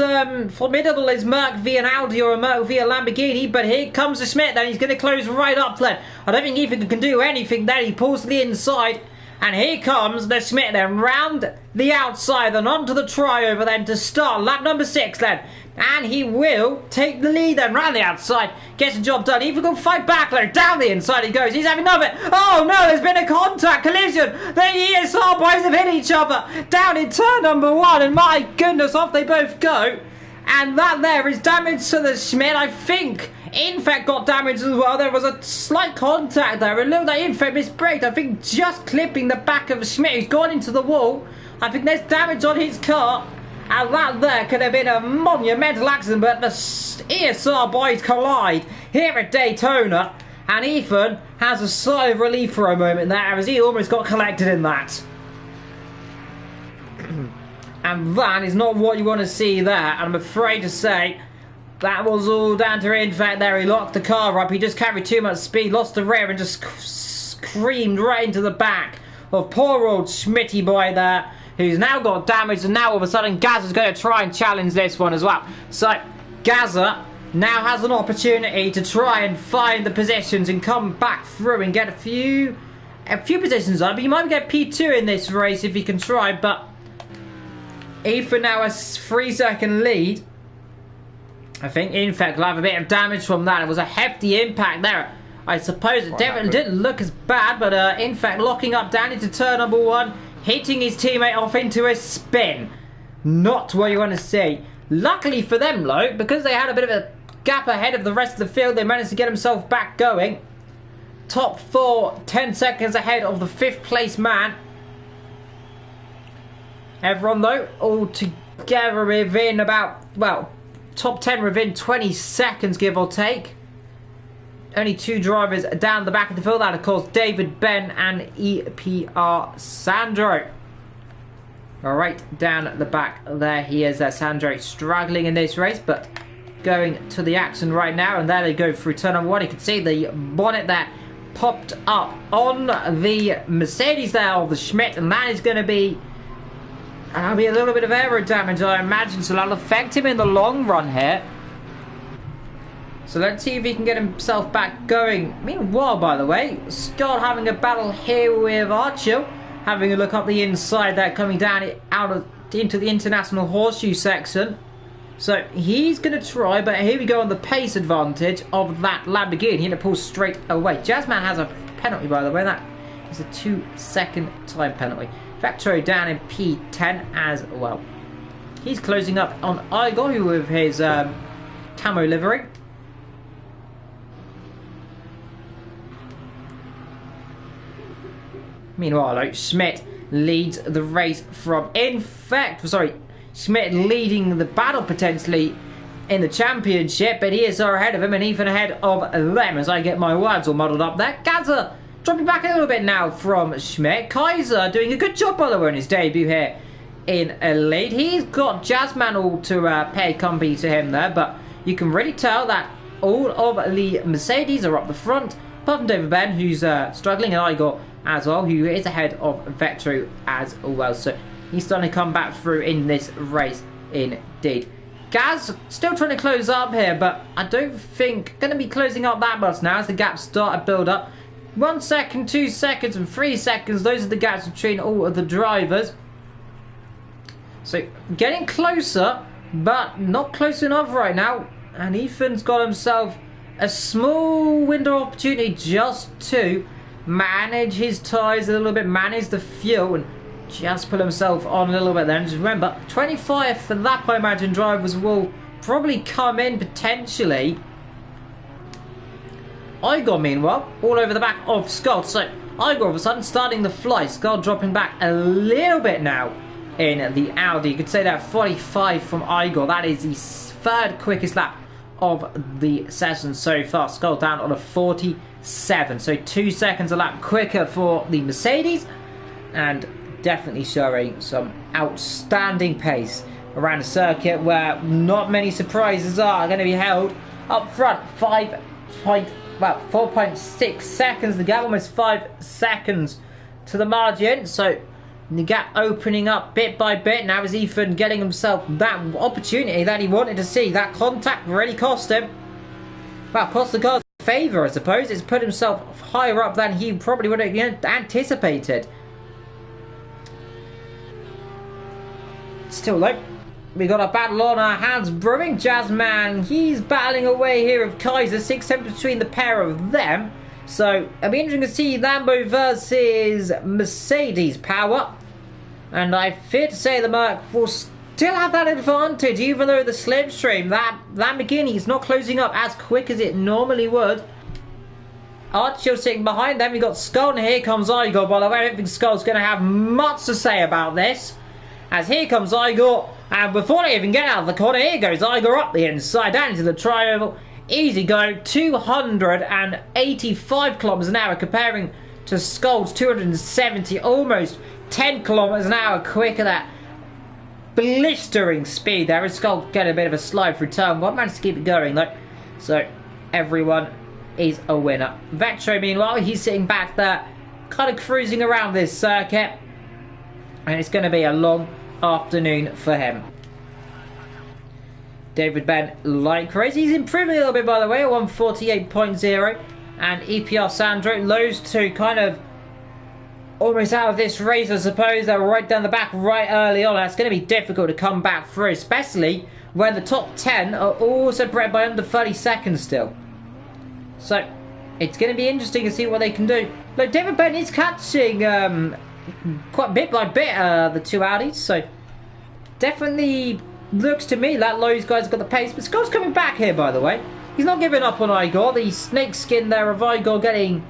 Speaker 2: formidable as Merc v an Audi or a Merc v a Lamborghini, but here comes the Schmidt then. He's going to close right up then. I don't think Ethan can do anything there. He pulls to the inside, and here comes the Schmidt then round the outside and onto the tri-over then to start lap number 6 then. And he will take the lead then round the outside. Gets the job done. Ethan will fight back though. Down the inside he goes. He's having none of it. Oh no, there's been a contact collision. The ESR boys have hit each other down in turn number 1. And my goodness, off they both go. And that there is damage to the Schmidt. I think Infect got damage as well. There was a slight contact there. It looked like Infect misbraked. I think just clipping the back of the Schmidt, who's gone into the wall. I think there's damage on his car. And that there could have been a monumental accident, but the ESR boys collide here at Daytona. And Ethan has a sigh of relief for a moment there, as he almost got collected in that. And that is not what you want to see there. And I'm afraid to say, that was all down to Infect there. He locked the car up, he just carried too much speed, lost the rear, and just screamed right into the back of poor old Schmitty boy there, who's now got damage, and now all of a sudden Gazza's going to try and challenge this one as well. So Gazza now has an opportunity to try and find the positions and come back through and get a few positions up. He might get P2 in this race if he can try, but Ethan now has 3-second lead. I think Infect will have a bit of damage from that. It was a hefty impact there. I suppose it definitely didn't look as bad, but Infect locking up down into turn number 1. Hitting his teammate off into a spin. Not what you want to see. Luckily for them, though, because they had a bit of a gap ahead of the rest of the field, they managed to get themselves back going. Top 4, 10 seconds ahead of the 5th place man. Everyone, though, all together within about, well, top 10 within 20 seconds, give or take. Only 2 drivers down the back of the field. That, of course, David, Ben, and EPR Sandro. Alright, down the back there he is. Sandro struggling in this race, but going to the action right now. And there they go through turn number 1. You can see the bonnet there popped up on the Mercedes there of the Schmidt. And that is going to be... That'll be a little bit of aero damage, I imagine. So that'll affect him in the long run here. So let's see if he can get himself back going. Meanwhile, by the way, Scott having a battle here with Archil. Having a look up the inside there, coming down into the International Horseshoe section. So he's going to try, but here we go on the pace advantage of that Lamborghini. And it pulls straight away. Jazzman has a penalty, by the way. That is a 2-second time penalty. Factory down in P10 as well. He's closing up on Igor with his camo livery. Meanwhile, Schmidt leads the race from Schmidt leading the battle potentially in the championship, but he is so ahead of him and even ahead of them as I get my words all muddled up there. Gaza dropping back a little bit now from Schmidt. Kaiser doing a good job, by the way, in his debut here in Elite. He's got Jazzman all to pay company to him there, but you can really tell that all of the Mercedes are up the front, apart from David Ben, who's struggling, and Igor as well, who is ahead of Vetru as well. So he's starting to come back through in this race indeed. Gaz still trying to close up here, but I don't think going to be closing up that much now as the gaps start to build up. 1 second, 2 seconds, and 3 seconds. Those are the gaps between all of the drivers. So getting closer, but not close enough right now. And Ethan's got himself a small window of opportunity just to manage his tyres a little bit, manage the fuel, and just put himself on a little bit there. And just remember, 25th for that, I imagine, drivers will probably come in potentially. Igor, meanwhile, all over the back of Scott. So Igor all of a sudden starting to fly. Scott dropping back a little bit now in the Audi. You could say that 45 from Igor. That is the third quickest lap of the session so far. Scott down on a 47. So 2 seconds a lap quicker for the Mercedes. And definitely showing some outstanding pace around a circuit where not many surprises are going to be held. Up front, 4.6 seconds. The gap almost 5 seconds to the margin. So the gap opening up bit by bit. Now is Ethan getting himself that opportunity that he wanted to see. That contact really cost him. Well, cost the car's favour, I suppose. It's put himself higher up than he probably would have anticipated. Still though, we got a battle on our hands brewing. Jazzman, he's battling away here with Kaiser. 6 tenths between the pair of them. So it'll be interesting to see Lambo versus Mercedes power. And I fear to say the Merc will still have that advantage, even though the slipstream, that Lamborghini is not closing up as quick as it normally would. Archie sitting behind them. We got Skull, and here comes Igor. By the way, I don't think Skull's going to have much to say about this. As here comes Igor, and before they even get out of the corner, here goes Igor up the inside, down into the tri-oval. Easy go, 285 kilometers an hour comparing to Skull's 270, almost 10 kilometers an hour quicker. That blistering speed there. Skull getting a bit of a slide through turn one, managed to keep it going though. So everyone is a winner. Vetro, meanwhile, he's sitting back there, kind of cruising around this circuit. And it's going to be a long afternoon for him. David Ben, like crazy. He's improving a little bit, by the way, at 148.0. And EPR Sandro, those two kind of almost out of this race, I suppose. They're right down the back right early on. That's going to be difficult to come back through, especially when the top 10 are all separated by under 30 seconds still. So, it's going to be interesting to see what they can do. Look, David Ben is catching quite bit by bit the two Audis, so definitely looks to me that those guys have got the pace. But Scott's coming back here, by the way. He's not giving up on Igor. The snake skin there of Igor getting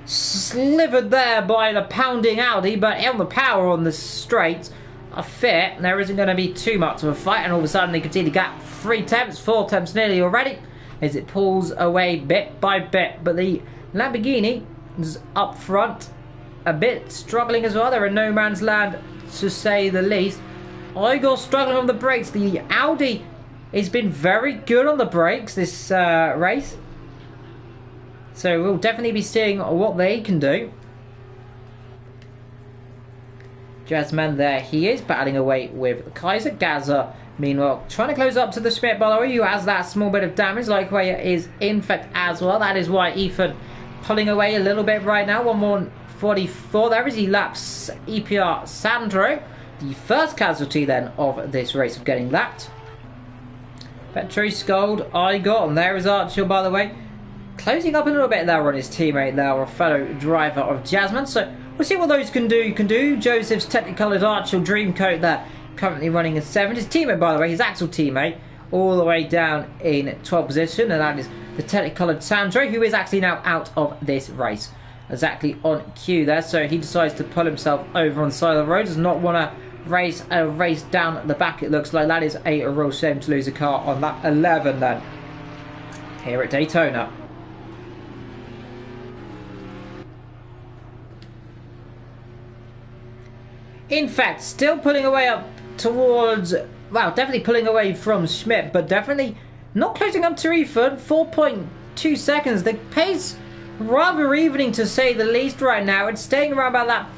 Speaker 2: slivered there by the pounding Audi, but on the power on the straight, I fear there isn't going to be too much of a fight. And all of a sudden you can see the gap 3 tenths, 4 tenths nearly already as it pulls away bit by bit. But the Lamborghini is up front, a bit struggling as well. They're in no man's land, to say the least. Igor struggling on the brakes. The Audi has been very good on the brakes this race. So we'll definitely be seeing what they can do. Jazzman there, he is battling away with Kaiser. Gaza, meanwhile, trying to close up to the Schmidt, by the way, who has that small bit of damage, like where it is in fact as well. That is why Ethan pulling away a little bit right now. 1:44 there as he laps EPR Sandro, the first casualty then of this race of getting lapped. Petru, Scold, Igor, and there is Archie, by the way, closing up a little bit there on his teammate there, or fellow driver of Jasmine. So we'll see what those can do. Joseph's Technicoloured Archie Dreamcoat there, currently running in 7th. His teammate, by the way, his actual teammate, all the way down in 12th position, and that is the Technicoloured Sandro, who is actually now out of this race. Exactly on cue there, so he decides to pull himself over on the side of the road. Does not want to race down the back, it looks like. That is a real shame to lose a car on lap 11 then, here at Daytona. In fact, still pulling away up towards, well, definitely pulling away from Schmidt, but definitely not closing up to Ethan. 4.2 seconds. The pace rather evening, to say the least, right now. It's staying around about that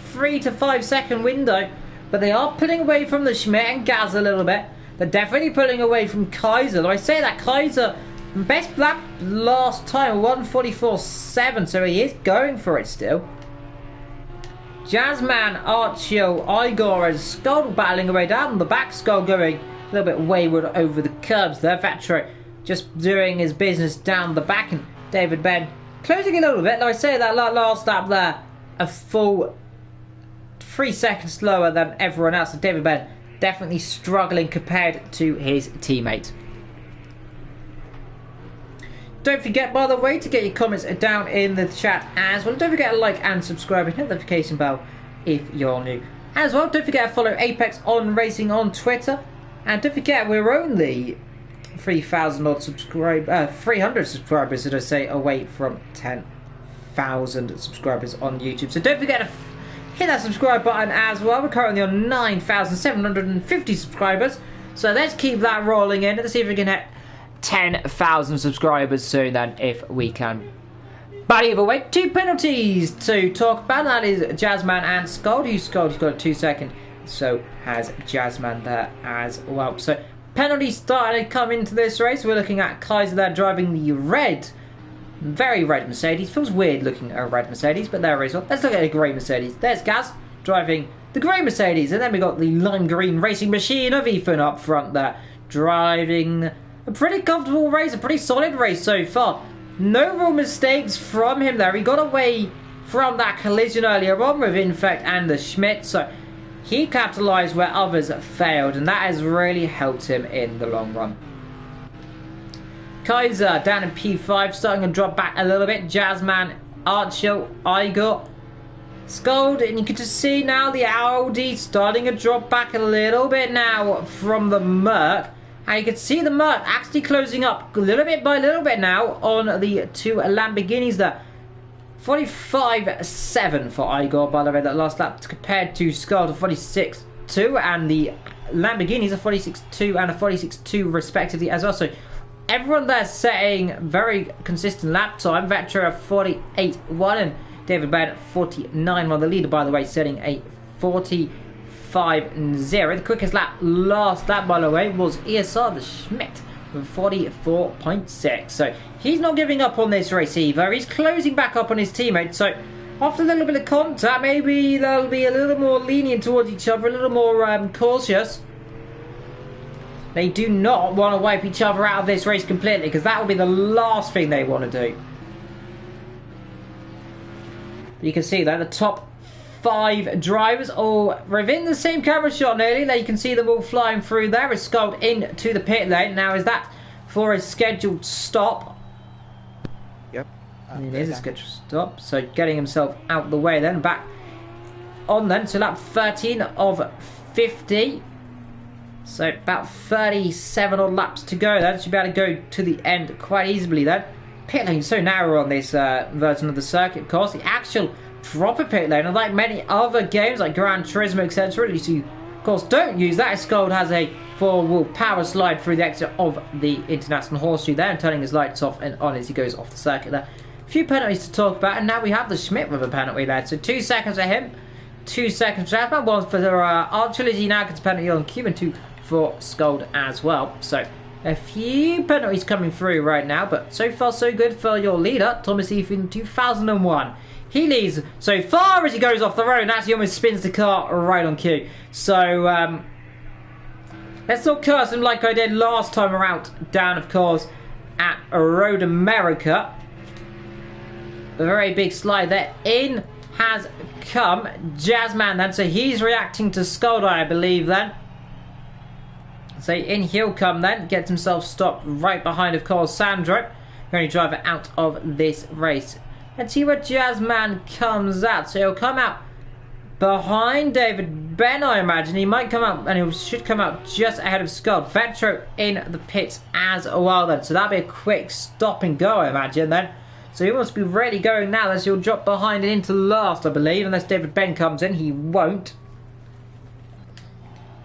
Speaker 2: 3 to 5 second window, but they are pulling away from the Schmidt and Gaz a little bit. They're definitely pulling away from Kaiser. Though I say that Kaiser, best lap last time, 1:44.7, so he is going for it still. Jazzman, Archio, Igor and Skull battling away down the back. Skull going a little bit wayward over the curbs there. Vetro just doing his business down the back, and David Ben closing a little bit. Though I say that last lap there, a full 3 seconds slower than everyone else. So David Ben definitely struggling compared to his teammate. Don't forget, by the way, to get your comments down in the chat as well. Don't forget to like and subscribe and hit the notification bell if you're new. As well, don't forget to follow Apex on Racing on Twitter. And don't forget, we're only 3,000 odd 300 subscribers, should I say, away from 10,000 subscribers on YouTube. So don't forget to hit that subscribe button as well. We're currently on 9,750 subscribers. So let's keep that rolling in. Let's see if we can hit 10,000 subscribers soon then, if we can. But either way, 2 penalties to talk about. That is Jazzman and Scald. Who's got a 2 second. So has Jazzman there as well. So penalties starting to come into this race. We're looking at Kaiser there driving the red, very red Mercedes. Feels weird looking at a red Mercedes, but there is one. Let's look at a grey Mercedes. There's Gaz driving the grey Mercedes. And then we got the lime green racing machine of Ethan up front there, driving a pretty comfortable race, a pretty solid race so far. No real mistakes from him there. He got away from that collision earlier on with Infect and the Schmidt, so he capitalised where others failed, and that has really helped him in the long run. Kaiser down in P5, starting to drop back a little bit. Jazzman, Archel, Igor, Scold, and you can just see now the Audi starting to drop back a little bit now from the Merc. And you can see the Merc actually closing up little bit by little bit now on the 2 Lamborghinis there. 45.7 for Igor, by the way, that last lap, compared to Skull to 46.2, and the Lamborghinis are 46.2 and a 46.2 respectively as well. So everyone there setting very consistent lap time. Vetro at 48.1 and David Baird at 49. Well, the leader, by the way, setting a 40.50. The quickest lap last lap, by the way, was ESR the Schmidt with 44.6. So he's not giving up on this race either. He's closing back up on his teammate. So after a little bit of contact, maybe they'll be a little more lenient towards each other, a little more cautious. They do not want to wipe each other out of this race completely, because that will be the last thing they want to do. You can see that the top 5 drivers all within the same camera shot nearly. There you can see them all flying through there. It's Skulled into the pit lane. Now is that for a scheduled stop?
Speaker 1: Yep.
Speaker 2: It is a scheduled stop. So getting himself out the way then. Back on then to lap 13 of 50. So about 37 odd laps to go then. Should be able to go to the end quite easily then. Pit lane so narrow on this version of the circuit, of course. The actual proper pit lane, unlike many other games like Gran Turismo, etc., at least you, of course, don't use that. Skull has a 4-wheel power slide through the exit of the International Horseshoe there, and turning his lights off and on as he goes off the circuit there. A few penalties to talk about, and now we have the Schmidt with a penalty there. So 2 seconds for him, 2 seconds for Chapman, 1 for our Trilogy now gets a penalty on Cuban, 2 for Scold as well. So a few penalties coming through right now, but so far so good for your leader, Thomas Ethan 2001. He leads so far as he goes off the road and actually almost spins the car right on cue. So let's not curse him like I did last time around down, of course, at Road America. A very big slide there. In has come Jazzman then, so he's reacting to Skolda, I believe then. So in he'll come then, gets himself stopped right behind, of course, Sandro, the only driver out of this race. Let's see where Jazzman comes out. So he'll come out behind David Ben, I imagine. He might come out, and he should come out just ahead of Scott. Vetro in the pits as well then. So that'll be a quick stop and go, I imagine then. So he must be ready going now, unless he'll drop behind and into last, I believe. Unless David Ben comes in, he won't.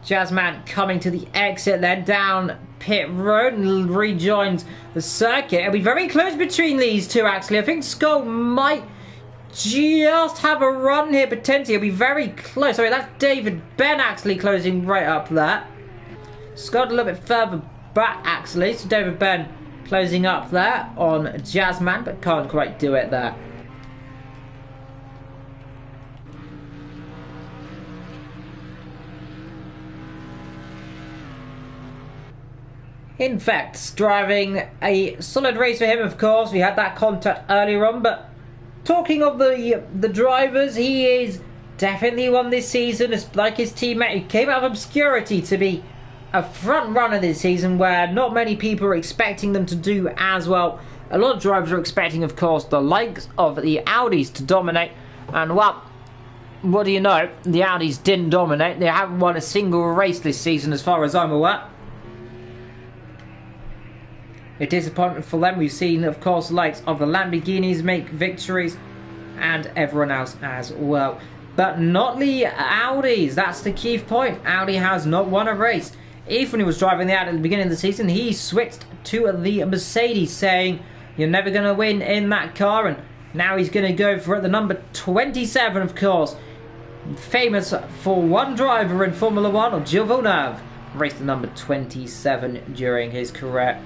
Speaker 2: Jazzman coming to the exit then, down pit road, and rejoins the circuit. It'll be very close between these two, actually. I think Skull might just have a run here, potentially. It'll be very close. Sorry, that's David Ben actually closing right up there. Scott a little bit further back, actually. So David Ben closing up there on Jazzman, but can't quite do it there. In fact, driving a solid race for him, of course. We had that contact earlier on, but talking of the drivers, he is definitely one this season, like his teammate who came out of obscurity to be a front runner this season, where not many people are expecting them to do as well. A lot of drivers are expecting, of course, the likes of the Audis to dominate, and well, what do you know? The Audis didn't dominate. They haven't won a single race this season as far as I'm aware. A disappointment for them. We've seen, of course, the likes of the Lamborghinis make victories and everyone else as well. But not the Audis. That's the key point. Audi has not won a race. Even when he was driving the Audi at the beginning of the season, he switched to the Mercedes, saying, "You're never going to win in that car." And now he's going to go for the number 27, of course. Famous for one driver in Formula 1, or Gilles Villeneuve, raced the number 27 during his career.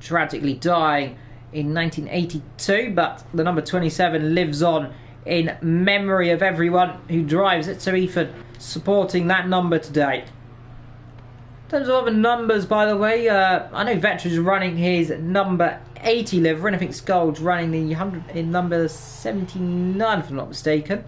Speaker 2: Tragically dying in 1982, but the number 27 lives on in memory of everyone who drives it, so even supporting that number today. In terms of other numbers, by the way, I know Vetra's running his number 80 livery, and I think Skull's running the 100 in number 79, if I'm not mistaken.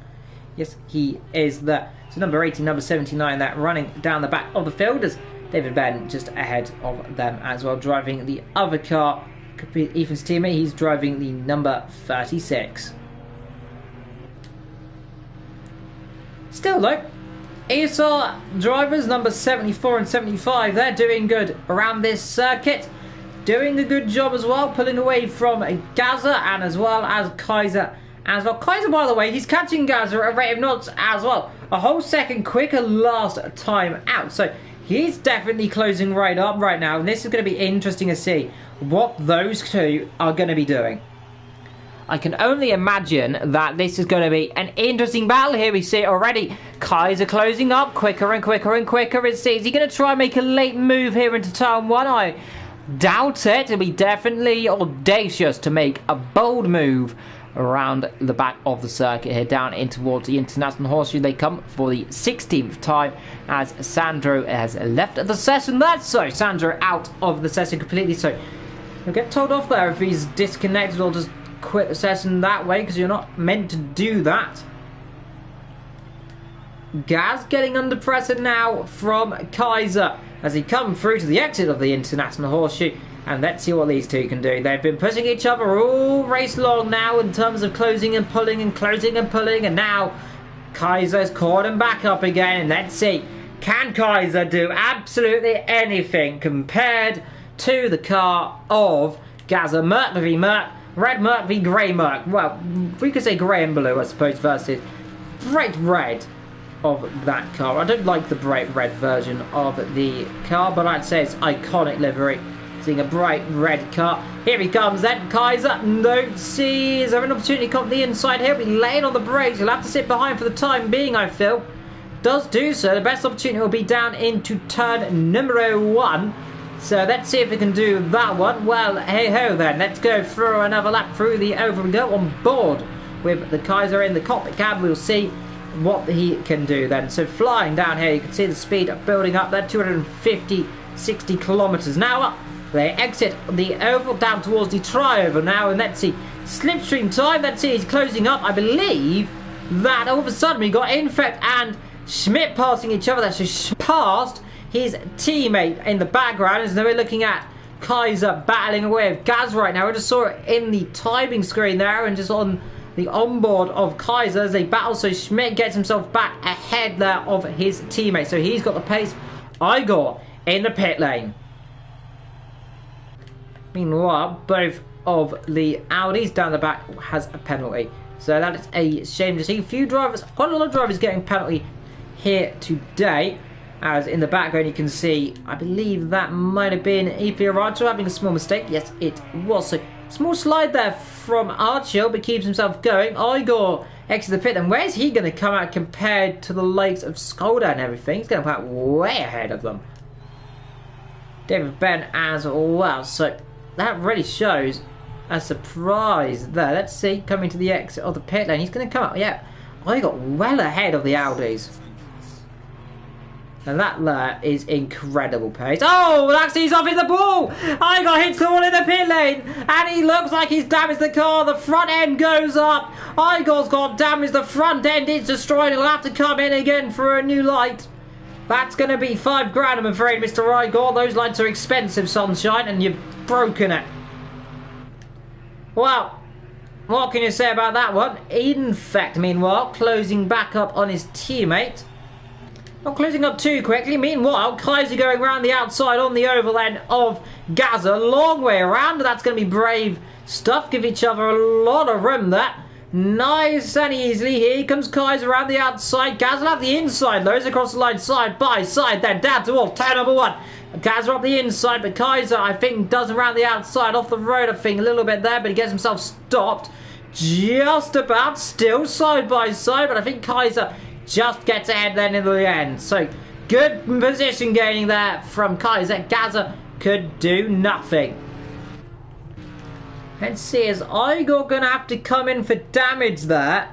Speaker 2: Yes, he is there. So number 80, number 79, that running down the back of the field, as David Ben just ahead of them as well, driving the other car. Could be Ethan's teammate. He's driving the number 36. Still though, AOR drivers number 74 and 75, they're doing good around this circuit. Doing a good job as well, pulling away from Gaza and as well as Kaiser as well. Kaiser, by the way, he's catching Gaza at a rate of knots as well. A whole second quicker last time out. So he's definitely closing right up right now, and this is going to be interesting to see what those two are going to be doing. I can only imagine that this is going to be an interesting battle here. We see it already. Kaiser closing up quicker and quicker and quicker. Is he going to try and make a late move here into turn one? I doubt it. It'll be definitely audacious to make a bold move around the back of the circuit here, down in towards the International Horseshoe. They come for the 16th time, as Sandro has left the session. That's so Sandro out of the session completely, so he'll get told off there if he's disconnected, or just quit the session that way, because you're not meant to do that. Gaz getting under pressure now from Kaiser as he comes through to the exit of the International Horseshoe. And let's see what these two can do. They've been pushing each other all race long now in terms of closing and pulling and closing and pulling. And now Kaiser's caught him back up again. And let's see, can Kaiser do absolutely anything compared to the car of Gaza? Merc v Merc, red Merc v grey Merc. Well, we could say grey and blue, I suppose, versus bright red of that car. I don't like the bright red version of the car, but I'd say it's iconic livery. Seeing a bright red car. Here he comes then, Kaiser. Don't see. Is there an opportunity to come the inside here? He'll be laying on the brakes. He'll have to sit behind for the time being, I feel. Does do so. The best opportunity will be down into turn numero 1. So let's see if we can do that one. Well, hey ho then. Let's go through another lap through the oval and go on board with the Kaiser in the cockpit cab. We'll see what he can do then. So flying down here, you can see the speed building up there. 250, 60 kilometers an hour. They exit the oval down towards the tri-oval now, and let's see, slipstream time. Let's see, he's closing up. I believe that all of a sudden we got Infect and Schmidt passing each other. That's just past his teammate in the background, as we're looking at Kaiser battling away with Gaz right now. I just saw it in the timing screen there, and just on the onboard of Kaiser as they battle. So Schmidt gets himself back ahead there of his teammate. So he's got the pace. Igor in the pit lane. Meanwhile, both of the Audis down the back has a penalty. So that is a shame to see. Quite a lot of drivers getting penalty here today. As in the background you can see, I believe that might have been EP Archer having a small mistake. Yes, it was. So small slide there from Archer, but keeps himself going. Igor exits the pit. Then where's he going to come out compared to the likes of Skoda and everything? He's going to come out way ahead of them. David Ben as well. So that really shows a surprise there. Let's see, coming to the exit of the pit lane. He's going to come out. Yeah, Igor well ahead of the Audis. And that there is incredible pace. Oh, Laxey's off in the ball! Igor hits the wall in the pit lane. And he looks like he's damaged the car. The front end goes up. Igor's got damaged. The front end is destroyed. He'll have to come in again for a new light. That's going to be $5 grand, I'm afraid, Mr. Igor. Those lights are expensive, sunshine, and you've broken it. Well, what can you say about that one? Infect, meanwhile, closing back up on his teammate. Not closing up too quickly. Meanwhile, Kaiser going around the outside on the oval end of Gaza. Long way around. That's going to be brave stuff. Give each other a lot of room there. Nice and easily. Here comes Kaiser around the outside. Gaza will have the inside. Lows across the line side by side. Then down towards turn number 1. Kaiser up the inside. But Kaiser, I think, does around the outside. Off the road, I think, a little bit there. But he gets himself stopped. Just about. Still side by side. But I think Kaiser just gets ahead then in the end. So good position gaining there from Kaiser. Gaza could do nothing. Let's see, is Igor going to have to come in for damage there?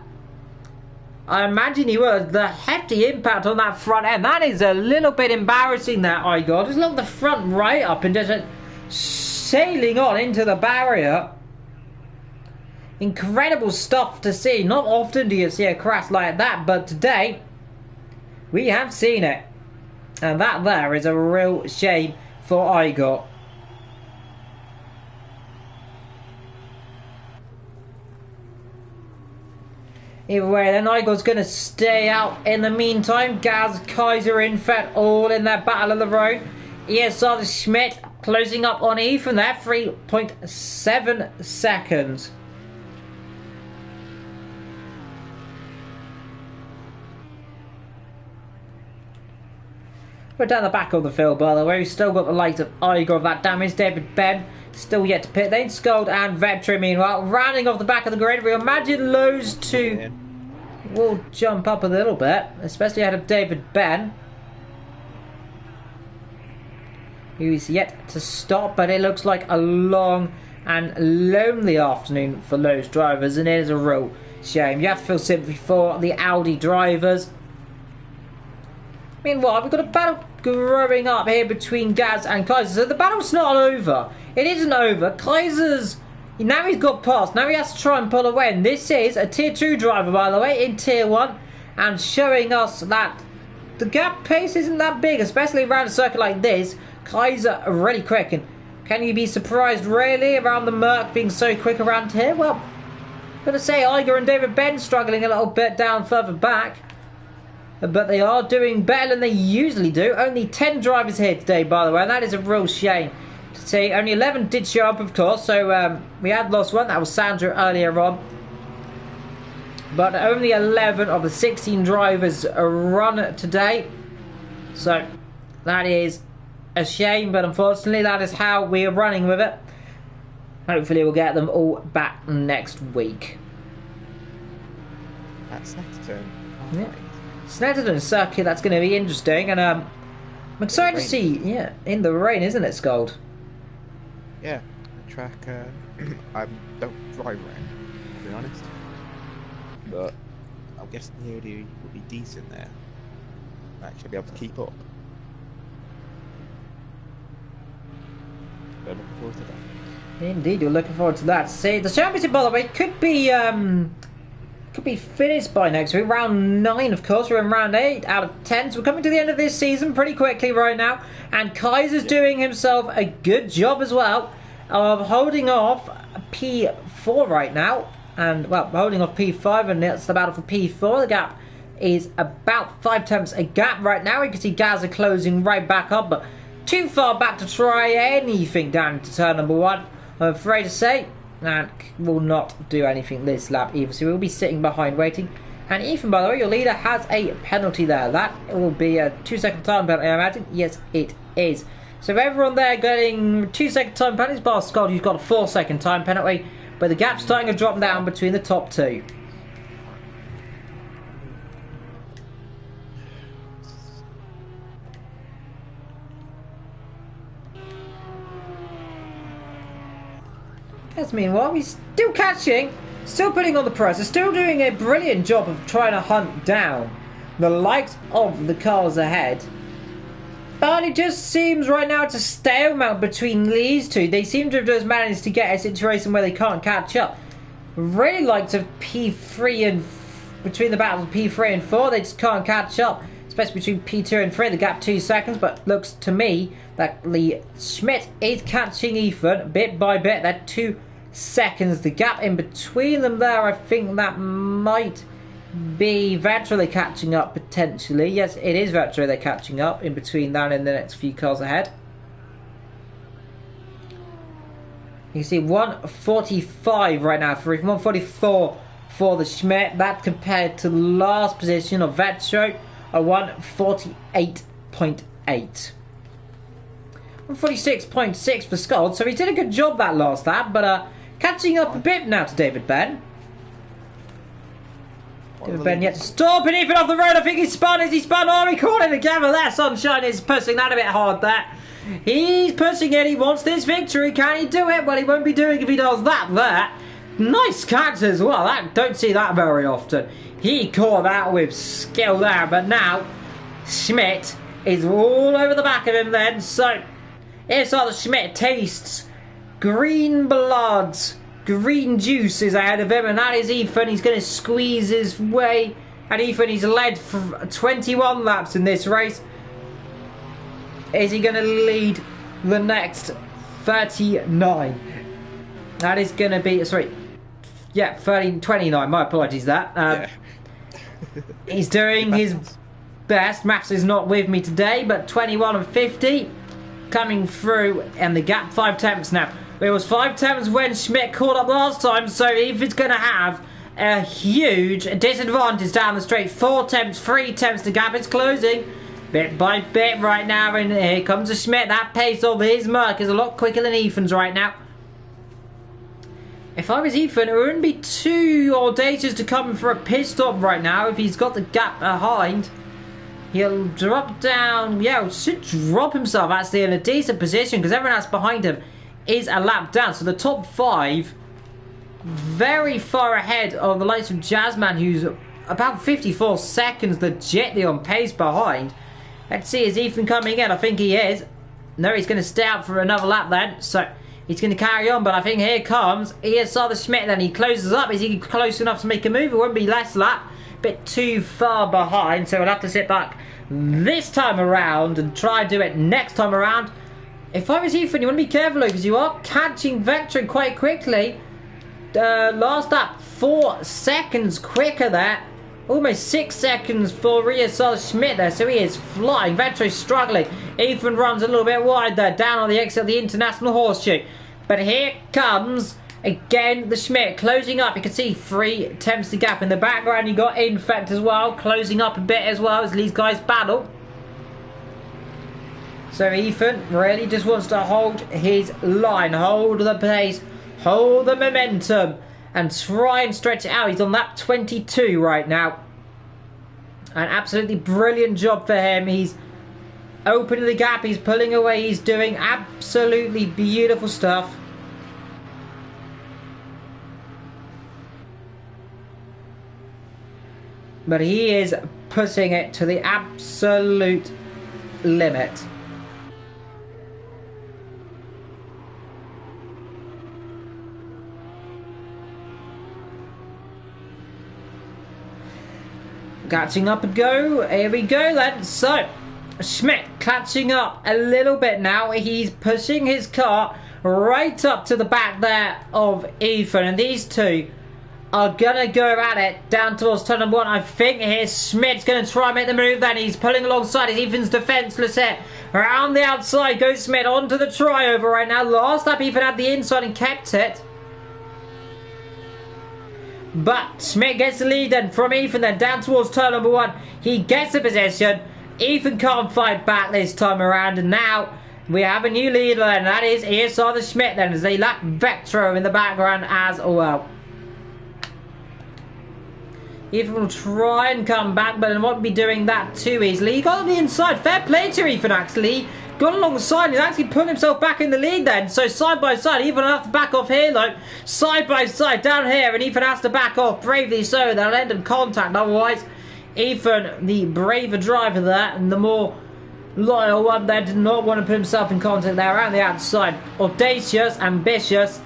Speaker 2: I imagine he will. The hefty impact on that front end. That is a little bit embarrassing there, Igor. Just look the front right up and just sailing on into the barrier. Incredible stuff to see. Not often do you see a crash like that, but today we have seen it. And that there is a real shame for Igor. Either way, then Igor's going to stay out in the meantime. Gaz, Kaiser, Infet, all in that battle of the road. ESR Schmidt closing up on E from there, 3.7 seconds. We're down the back of the field, by the way. We've still got the light of Igor of that damage. David Ben still yet to pit lane. Scold and Vetri, meanwhile, rounding off the back of the grid. We imagine those two will jump up a little bit, especially out of David Ben, who is yet to stop. But it looks like a long and lonely afternoon for those drivers, and it is a real shame. You have to feel sympathy for the Audi drivers. Meanwhile, we've got a battle growing up here between Gaz and Kaiser. So the battle's not over. It isn't over. Kaiser's... Now he's got past. Now he has to try and pull away. And this is a Tier 2 driver, by the way, in Tier 1. And showing us that the gap pace isn't that big, especially around a circuit like this. Kaiser really quick. And can you be surprised, really, around the Merc being so quick around here? Well, I'm going to say Igor and David Ben struggling a little bit down further back. But they are doing better than they usually do. Only 10 drivers here today, by the way. And that is a real shame to see. Only 11 did show up, of course. So we had lost one. That was Sandra earlier on. But only 11 of the 16 drivers run today. So that is a shame. But unfortunately, that is how we are running with it. Hopefully, we'll get them all back next week.
Speaker 1: That's next turn.
Speaker 2: Yeah. Snetterton circuit, that's going to be interesting, and I'm excited to see, yeah, in the rain, isn't it, Scold?
Speaker 1: Yeah, the track, I don't drive rain, to be honest, but I'm guessing the AOD will be decent there, actually be able to keep up. But looking forward to that.
Speaker 2: Indeed, you're looking forward to that. See, the championship, by the way, could be finished by next week. Round 9, of course. We're in round 8 out of 10. So we're coming to the end of this season pretty quickly right now. And Kaiser's doing himself a good job as well of holding off P4 right now. and, well, holding off P5, and it's the battle for P4. The gap is about 5 tenths a gap right now. You can see Gazza closing right back up, but too far back to try anything down to turn number 1, I'm afraid to say, and will not do anything this lap either, so we'll be sitting behind waiting. And Ethan, by the way, your leader has a penalty there. That will be a 2-second time penalty, I imagine. Yes, it is. So everyone there getting 2-second time penalties, bar Scott, who's got a 4-second time penalty, but the gap's starting to drop down between the top 2. Yes, meanwhile, he's still catching, still putting on the pressure, still doing a brilliant job of trying to hunt down the likes of the cars ahead. But it just seems right now it's a stalemate between these two. They seem to have just managed to get a situation where they can't catch up. Really likes of P3 and between the battles of P3 and 4, they just can't catch up. Especially between P2 and 3, the gap 2 seconds, but looks to me that Lee Schmidt is catching Ethan bit by bit. That 2 seconds, the gap in between them there, I think that might be Vettel catching up potentially. Yes, it is Vettel they're catching up in between that and the next few cars ahead. You can see 145 right now for Ethan, 144 for the Schmidt. That compared to the last position of Vettel, a 148.8. 146.6 for Scott, so he did a good job that last lap, but catching up a bit now to David Ben. David Ben yet to stop, and Ethan off the road. I think he spun. Is he spun? Oh, he caught it together there. Sunshine is pushing that a bit hard there. He's pushing it. He wants this victory. Can he do it? Well, he won't be doing it if he does that there. Nice catch as well. I don't see that very often. He caught that with skill there, but now Schmidt is all over the back of him then. So here's how the Schmidt tastes green blood, green juice is ahead of him, and that is Ethan. He's going to squeeze his way, and Ethan, he's led for 21 laps in this race. Is he going to lead the next 39? That is going to be, sorry, yeah, 29, my apologies that. He's doing his best. Max is not with me today, but 21 and 50 coming through, and the gap 5 tenths now. It was 5 tenths when Schmidt caught up last time, so if it's going to have a huge disadvantage down the straight, 4 tenths, 3 tenths, the gap is closing bit by bit right now, and here comes the Schmidt. That pace of his Merc is a lot quicker than Ethan's right now. If I was Ethan, it wouldn't be too audacious to come for a pit stop right now. If he's got the gap behind, he'll drop down. Yeah, should drop himself actually in a decent position, because everyone else behind him is a lap down. So the top 5 very far ahead of the likes of Jazzman, who's about 54 seconds legitly on pace behind. Let's see, is Ethan coming in? I think he is. No, he's going to stay out for another lap then. So he's going to carry on, but I think here comes the Schmidt then. He closes up. Is he close enough to make a move? It won't be less lap. Bit too far behind, so we'll have to sit back this time around and try and do it next time around. If I was Ethan, you want to be careful though, because you are catching Vector quite quickly. Last lap, 4 seconds quicker there. Almost 6 seconds for Schmidt there, so he is flying. Vector is struggling. Ethan runs a little bit wide there, down on the exit of the International Horseshoe. But here comes again the Schmidt closing up. You can see 3 tenths the gap in the background. You got Infect as well, closing up a bit as well as these guys battle. So Ethan really just wants to hold his line, hold the pace, hold the momentum, and try and stretch it out. He's on lap 22 right now. An absolutely brilliant job for him. He's opening the gap, he's pulling away, he's doing absolutely beautiful stuff. But he is pushing it to the absolute limit. Catching up and go. Here we go then. So, Schmidt catching up a little bit now. He's pushing his car right up to the back there of Ethan. And these two are gonna go at it down towards turn number 1. I think here's Schmidt's gonna try and make the move. Then he's pulling alongside it. Ethan's defenseless here. Around the outside goes Schmidt onto the tryover right now. Last lap, Ethan had the inside and kept it. But Schmidt gets the lead then from Ethan, then down towards turn number 1. He gets the position. Ethan can't fight back this time around, and now we have a new leader then. That is ESR the Schmidt then, as they lap Vectro in the background as well. Ethan will try and come back, but he won't be doing that too easily. He got on the inside. Fair play to Ethan, actually. Got alongside, he's actually put himself back in the lead then. So side by side, Ethan will have to back off here though. Side by side down here, and Ethan has to back off, bravely so. They'll end in contact, otherwise Ethan, the braver driver there, and the more loyal one there, did not want to put himself in contact there around the outside. Audacious, ambitious,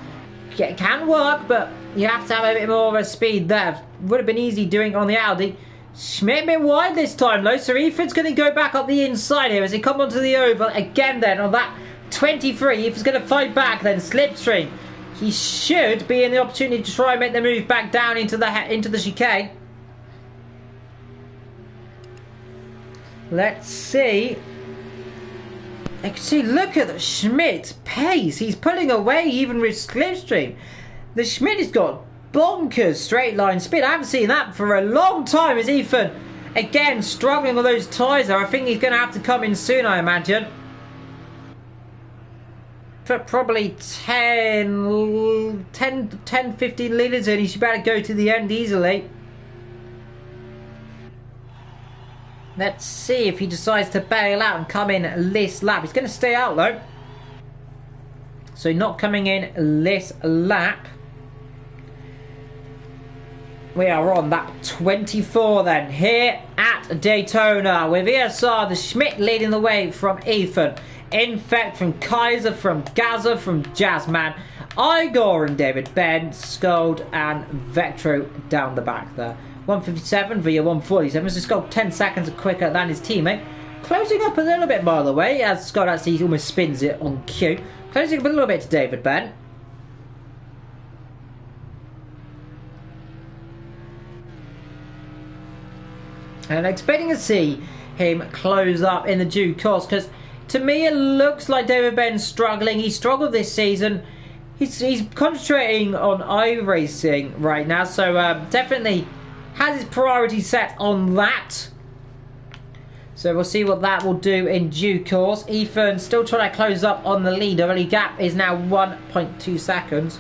Speaker 2: can work, but you have to have a bit more of a speed there. Would have been easy doing it on the Audi. Schmidt a bit wide this time though, so Ethan's going to go back up the inside here as he come onto the oval again then on that 23. Ethan's going to fight back then, slipstream. He should be in the opportunity to try and make the move back down into the chicane. Let's see. I can see, look at the Schmidt pace. He's pulling away even with slipstream. The Schmidt has got bonkers straight line speed. I haven't seen that for a long time. As Ethan again struggling with those tyres there. I think he's going to have to come in soon, I imagine. Put probably 10, 15 litres in. He should better go to the end easily. Let's see if he decides to bail out and come in this lap. He's going to stay out though. So not coming in this lap. We are on lap 24 then, here at Daytona, with ESR the Schmidt leading the way from Ethan. Infect from Kaiser, from Gaza, from Jazzman, Igor and David Ben, Scold and Vectro down the back there. 157 via 147, so Scold 10 seconds quicker than his teammate. Closing up a little bit, by the way, as Scold actually almost spins it on cue. Closing up a little bit to David Ben. And expecting to see him close up in the due course, because to me it looks like David Ben's struggling. He struggled this season. He's concentrating on iRacing right now, so definitely has his priority set on that. So we'll see what that will do in due course. Ethan still trying to close up on the lead. The only gap is now 1.2 seconds.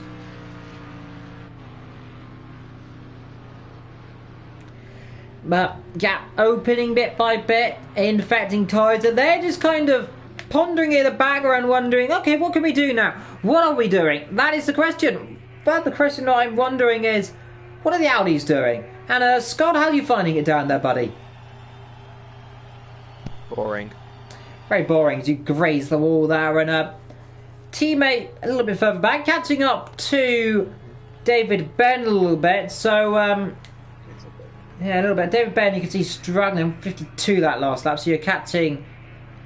Speaker 2: But gap opening bit by bit, infecting tyres. They're just kind of pondering in the background, wondering, okay, what can we do now? What are we doing? That is the question. But the question that I'm wondering is, what are the Audis doing? And Scott, how are you finding it down there, buddy?
Speaker 1: Boring.
Speaker 2: Very boring as you graze the wall there, and teammate a little bit further back, catching up to David Ben a little bit. So yeah, a little bit. David Ben, you can see struggling 52 that last lap, so you're catching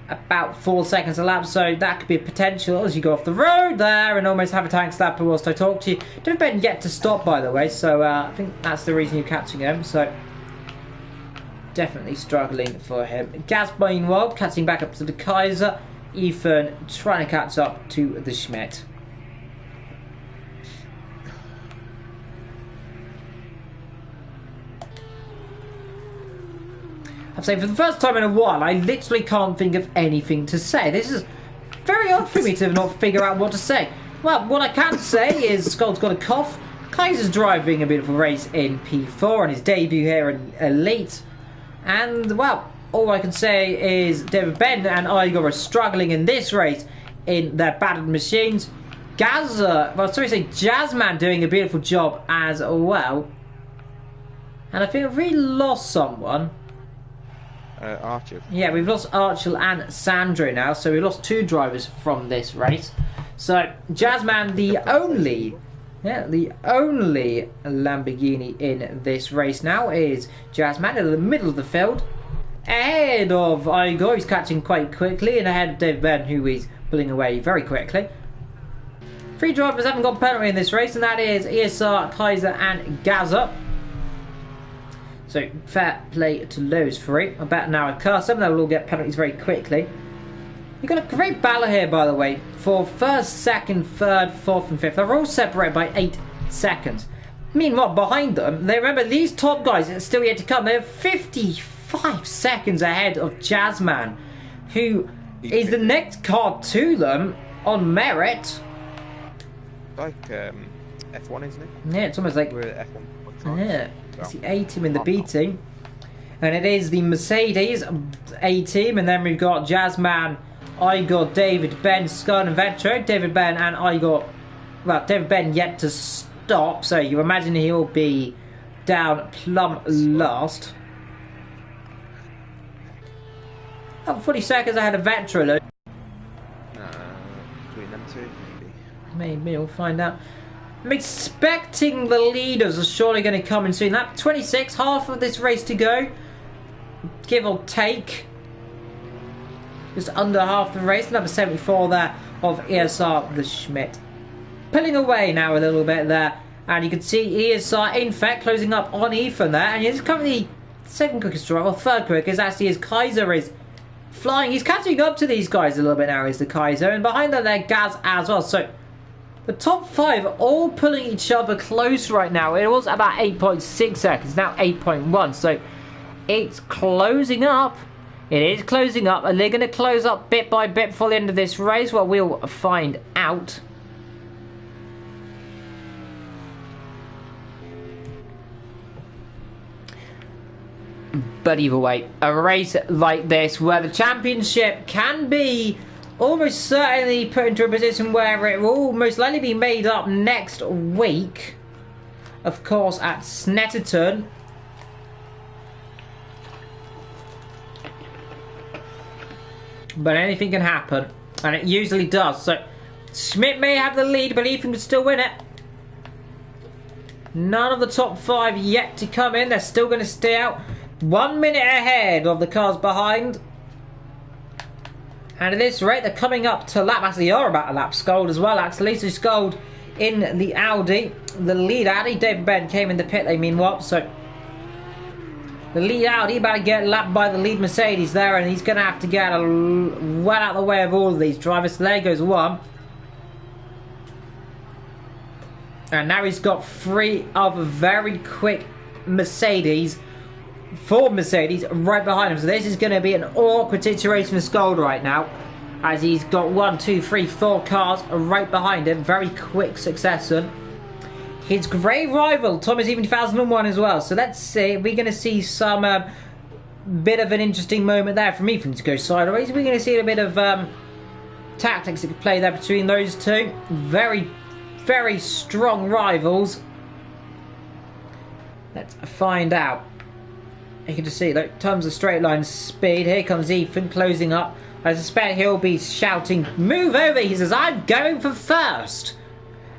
Speaker 2: about 4 seconds a lap, so that could be a potential as you go off the road there and almost have a tank slapper whilst I talk to you. David Ben yet to stop, by the way, so I think that's the reason you're catching him, so definitely struggling for him. Gaz, meanwhile, catching back up to the Kaiser. Ethan trying to catch up to the Schmidt. I'm saying for the first time in a while, I literally can't think of anything to say. This is very odd for me to not figure out what to say. Well, what I can say is Skull's got a cough. Kaiser's driving a beautiful race in P4 on his debut here in Elite. And, well, all I can say is David Ben and Igor are struggling in this race in their battered machines. Jazzman doing a beautiful job as well. And I think I've really lost someone.
Speaker 1: Archer.
Speaker 2: Yeah, we've lost Archer and Sandro now, so we've lost 2 drivers from this race. So Jazzman, the only Lamborghini in this race now is Jazzman in the middle of the field, ahead of Igor, who's catching quite quickly, and ahead of David Ben, who is pulling away very quickly. Three drivers haven't got a penalty in this race, and that is ESR, Kaiser, and Gaza. So fair play to those three. I bet now at car 7 they will all get penalties very quickly. You've got a great battle here, by the way, for first, second, third, fourth, and fifth. They're all separated by 8 seconds. Meanwhile, behind them, they remember these top guys that are still yet to come. They're 55 seconds ahead of Jazzman, who is the next car to them on merit.
Speaker 1: Like F1, isn't it?
Speaker 2: Yeah, it's almost like
Speaker 1: we're at F1.
Speaker 2: Yeah, it's the A team and the B team, and it is the Mercedes A team, and then we've got Jazzman, Igor, David, Ben, Scott, and Vetro. David, Ben, and Igor. Well, David, Ben yet to stop, so you imagine he'll be down plumb last. Oh, 40 seconds ahead of Vetro.
Speaker 1: Between them two,
Speaker 2: Maybe we'll find out. I'm expecting the leaders are surely going to come in soon. Lap 26, half of this race to go, give or take. Just under half the race. Number 74 there of ESR the Schmidt. Pulling away now a little bit there. And you can see ESR in fact closing up on Ethan there. And he's currently second quickest driver, or third quickest. Actually, as Kaiser is flying. He's catching up to these guys a little bit now, is the Kaiser. And behind that there, Gaz as well. So the top 5 all pulling each other close right now. It was about 8.6 seconds, now 8.1. So it's closing up. It is closing up. Are they going to close up bit by bit before the end of this race? Well, we'll find out. But either way, a race like this where the championship can be almost certainly put into a position where it will most likely be made up next week. Of course, at Snetterton. But anything can happen, and it usually does. So Schmidt may have the lead, but Ethan can still win it. None of the top 5 yet to come in. They're still going to stay out 1 minute ahead of the cars behind. And at this rate, they're coming up to lap. Actually, they are about a lap. Scold as well, actually. So Scold in the Audi. The lead Audi. David Ben came in the pit lane meanwhile. So the lead Audi about to get lapped by the lead Mercedes there. And he's going to have to get well out of the way of all of these drivers. So there goes one. And now he's got 3 other very quick Mercedes. 4 Mercedes right behind him. So this is going to be an awkward situation for Scold right now, as he's got 1, 2, 3, 4 cars right behind him. Very quick succession. His great rival, Thomas Even 2001 as well. So let's see. We're going to see some bit of an interesting moment there from Ethan to go sideways. We're going to see a bit of tactics that could play there between those two. Very, very strong rivals. Let's find out. You can just see, like, tons of straight line speed. Here comes Ethan closing up. I suspect he'll be shouting, "Move over!" He says, "I'm going for first."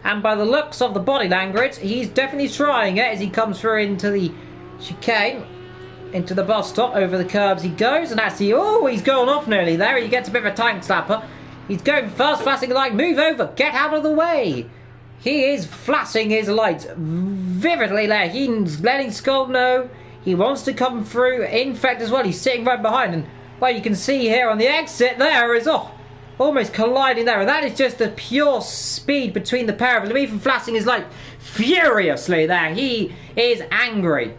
Speaker 2: And by the looks of the body language, he's definitely trying it as he comes through into the chicane, into the bus stop. Over the curbs he goes, and actually, oh, he's going off nearly there. He gets a bit of a tank slapper. He's going fast, flashing like, "Move over! Get out of the way!" He is flashing his lights vividly there. He's letting Skull know he wants to come through. In fact, as well, he's sitting right behind, and well, you can see here on the exit there is almost colliding there, and that is just the pure speed between the pair of them. Even flashing his light furiously there. He is angry.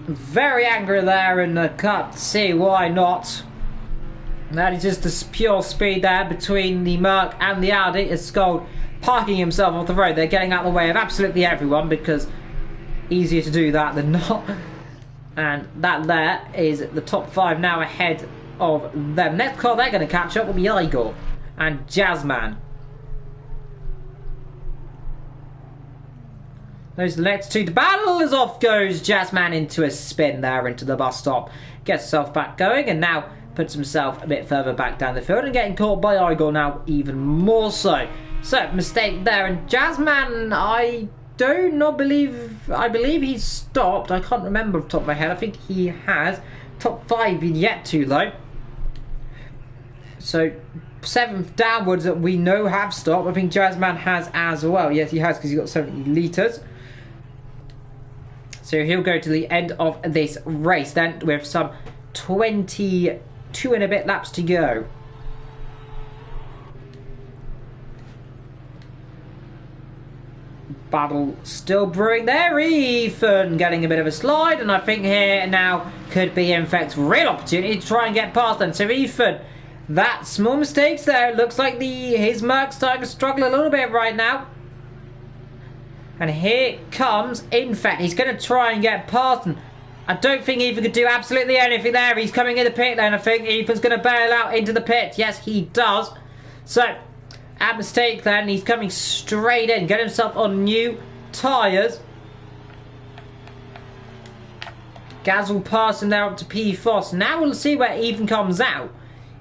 Speaker 2: Very angry there, and I can't see why not. That is just the pure speed there between the Merc and the Audi. It's Skull parking himself off the road. They're getting out of the way of absolutely everyone, because easier to do that than not. And that there is the top 5 now ahead of them. Next car they're going to catch up will be Igor and Jazzman. Those are the next 2. The battle is off goes Jazzman into a spin there into the bus stop. Gets himself back going, and now puts himself a bit further back down the field, and getting caught by Igor now even more so. So, mistake there, and Jazzman, I believe he's stopped. I can't remember off the top of my head. I think he has. Top 5 yet to, though. So 7th downwards that we know have stopped. I think Jazzman has as well. Yes, he has, because he's got 70 litres. So he'll go to the end of this race then with some 22 and a bit laps to go. Battle still brewing there. Ethan getting a bit of a slide, and I think here now could be in fact real opportunity to try and get past them. So Ethan, that small mistakes there. Looks like his Merc's starting to struggle a little bit right now. And here comes, in fact, he's going to try and get past them. I don't think Ethan could do absolutely anything there. He's coming in the pit lane. I think Ethan's going to bail out into the pit. Yes, he does. So, at mistake then, he's coming straight in. Get himself on new tyres. Gaz will pass him there up to P4. So now we'll see where Ethan comes out.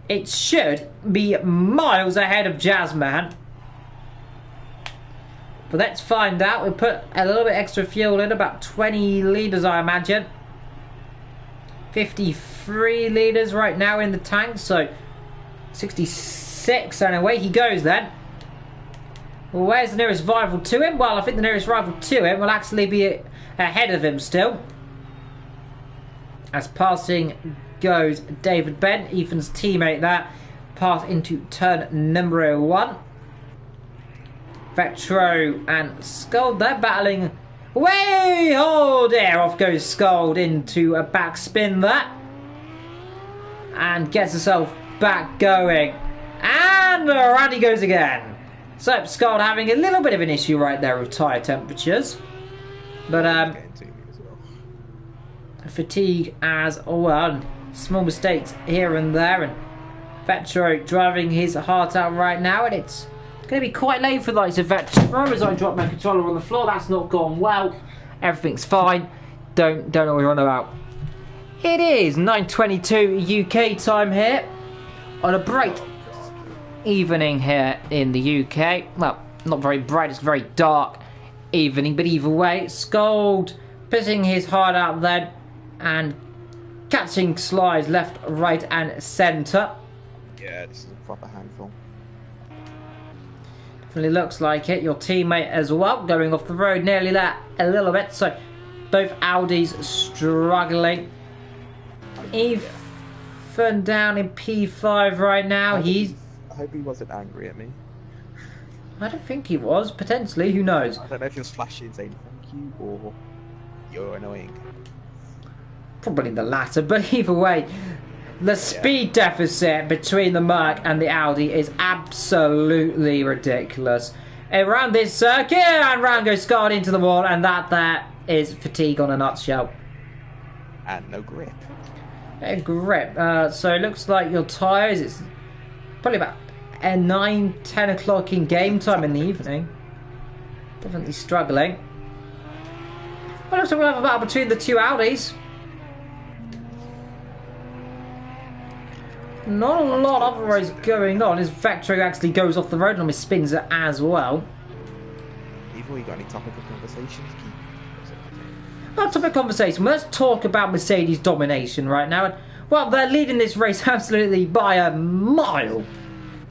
Speaker 2: It should be miles ahead of Jazzman. But let's find out. We'll put a little bit extra fuel in, about 20 litres I imagine. 53 litres right now in the tank, so 66, and away he goes then. Well, where's the nearest rival to him? Well, I think the nearest rival to him will actually be ahead of him still. As passing goes David Ben, Ethan's teammate there. Pass into turn number 1. Vetro and Scold, they're battling. Way! Oh dear, off goes Scold into a backspin there. And gets herself back going. And around he goes again. So Scold having a little bit of an issue right there with tyre temperatures. But fatigue as well. Small mistakes here and there. And Vetro driving his heart out right now, and it's going to be quite late for the likes of Vetro as I drop my controller on the floor. That's not gone well. Everything's fine. Don't know what you're on about. It is 9:22 UK time here on a bright evening here in the UK. Well, not very bright, it's very dark evening, but either way, Scold putting his heart out then and catching slides left, right and centre. Yeah,
Speaker 1: this is a proper handful.
Speaker 2: Definitely looks like it. Your teammate as well going off the road nearly there a little bit. So both Audis struggling. Ethan down in P5 right now.
Speaker 1: I hope he wasn't angry at me.
Speaker 2: I don't think he was. Potentially, who knows?
Speaker 1: I don't know if he was flashing saying thank you or you're annoying.
Speaker 2: Probably the latter, but either way, the speed deficit between the Merc and the Audi is absolutely ridiculous. Around this circuit, and round goes Scott into the wall, and that there is fatigue on a nutshell.
Speaker 1: And no grip.
Speaker 2: Grip. So it looks like your tyres, it's probably about 9-10 o'clock in game time in the evening. Definitely struggling. Well, looks like we'll have a battle between the two Audis. Not a lot otherwise going on as Vectro actually goes off the road and spins it as well.
Speaker 1: Have you got any topical conversations?
Speaker 2: Well, topic of conversation. Let's talk about Mercedes domination right now. Well, they're leading this race absolutely by a mile.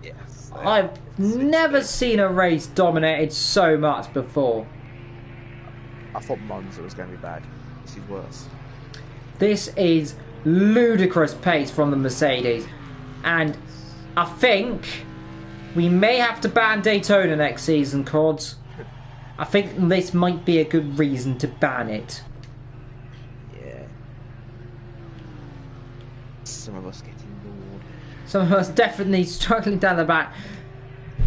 Speaker 1: Yes.
Speaker 2: I've never seen a race dominated so much before.
Speaker 1: I thought Monza was going to be bad. This is worse.
Speaker 2: This is ludicrous pace from the Mercedes. And I think we may have to ban Daytona next season, Cords. I think this might be a good reason to ban it.
Speaker 1: Yeah. Some of us getting bored.
Speaker 2: Some of us definitely struggling down the back.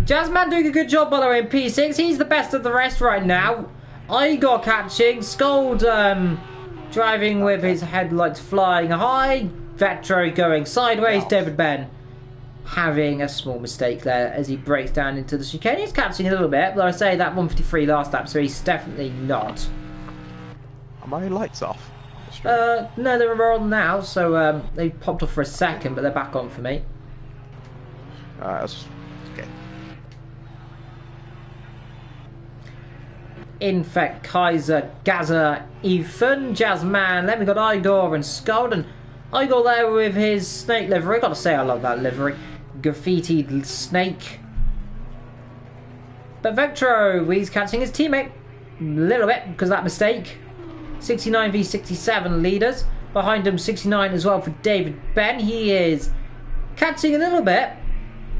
Speaker 2: Jazzman doing a good job, by the way, in P6. He's the best of the rest right now. Igor catching. Scold driving with his headlights flying high. Vetro going sideways. David Ben having a small mistake there as he breaks down into the chicane. He's catching a little bit, but I say that 153 last lap, so he's definitely not.
Speaker 1: Are my lights off?
Speaker 2: No, they're on now, so they popped off for a second, but they're back on for me.
Speaker 1: That's okay.
Speaker 2: In fact, Kaiser, Gaza, Ethan, Jazzman, then we got Igor and Scold, and Igor there with his snake livery. Gotta say, I love that livery. graffitied snake. But Vectro, he's catching his teammate a little bit because of that mistake. 69 v 67 leaders. Behind him 69 as well for David Ben. He is catching a little bit.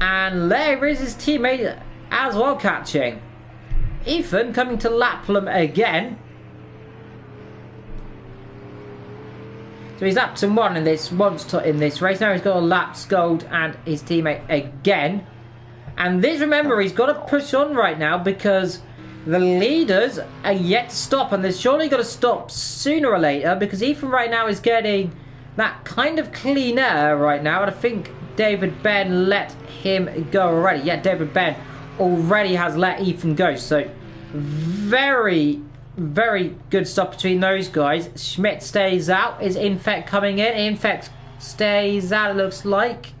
Speaker 2: And there is his teammate as well catching. Ethan coming to Laplam again. So he's lapped and won in this in this race. Now he's got a lap Scold and his teammate again. And this, remember, he's got to push on right now because the leaders are yet to stop, and they're surely got to stop sooner or later because Ethan right now is getting that kind of clean air right now, and I think David Ben let him go already. Yeah, David Ben already has let Ethan go, so very, very good stuff between those guys. Schmidt stays out. Is Infect coming in? Infect stays out, it looks like.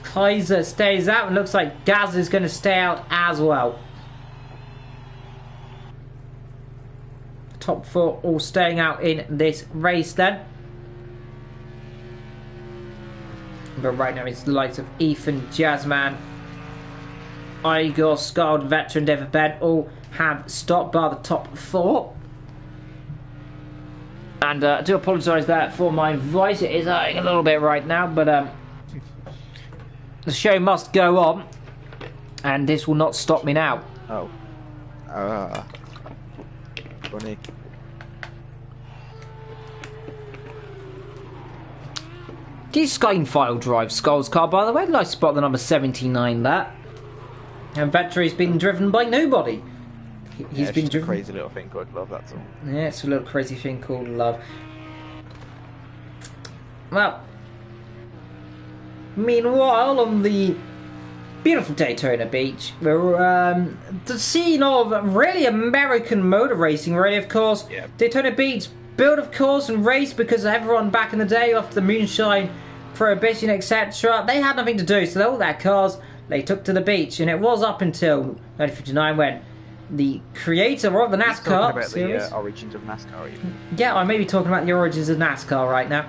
Speaker 2: Kaiser stays out, and looks like Gaz is going to stay out as well. Top 4 all staying out in this race then. But right now it's the likes of Ethan, Jazzman, Igor, Scald, Veteran, David Ben all have stopped by the top 4. And I do apologise there for my voice. It is hurting a little bit right now, but the show must go on, and this will not stop me now.
Speaker 1: Oh. Funny.
Speaker 2: This Skyfile drive Skull's car, by the way. Nice spot, the number 79 there. And Vetteri's been driven by nobody. He's been driven.
Speaker 1: A crazy little thing called love, that's all.
Speaker 2: Yeah, it's a little crazy thing called love. Well, meanwhile, on the beautiful Daytona Beach, we're the scene of really American motor racing, really, of course.
Speaker 1: Yeah.
Speaker 2: Daytona Beach built, of course, and raced because everyone back in the day, after the moonshine prohibition, etc., they had nothing to do, so all their cars they took to the beach, and it was up until 1959 when the creator of the NASCAR
Speaker 1: about
Speaker 2: series,
Speaker 1: the origins of NASCAR, even.
Speaker 2: yeah, I may be talking about the origins of NASCAR right now,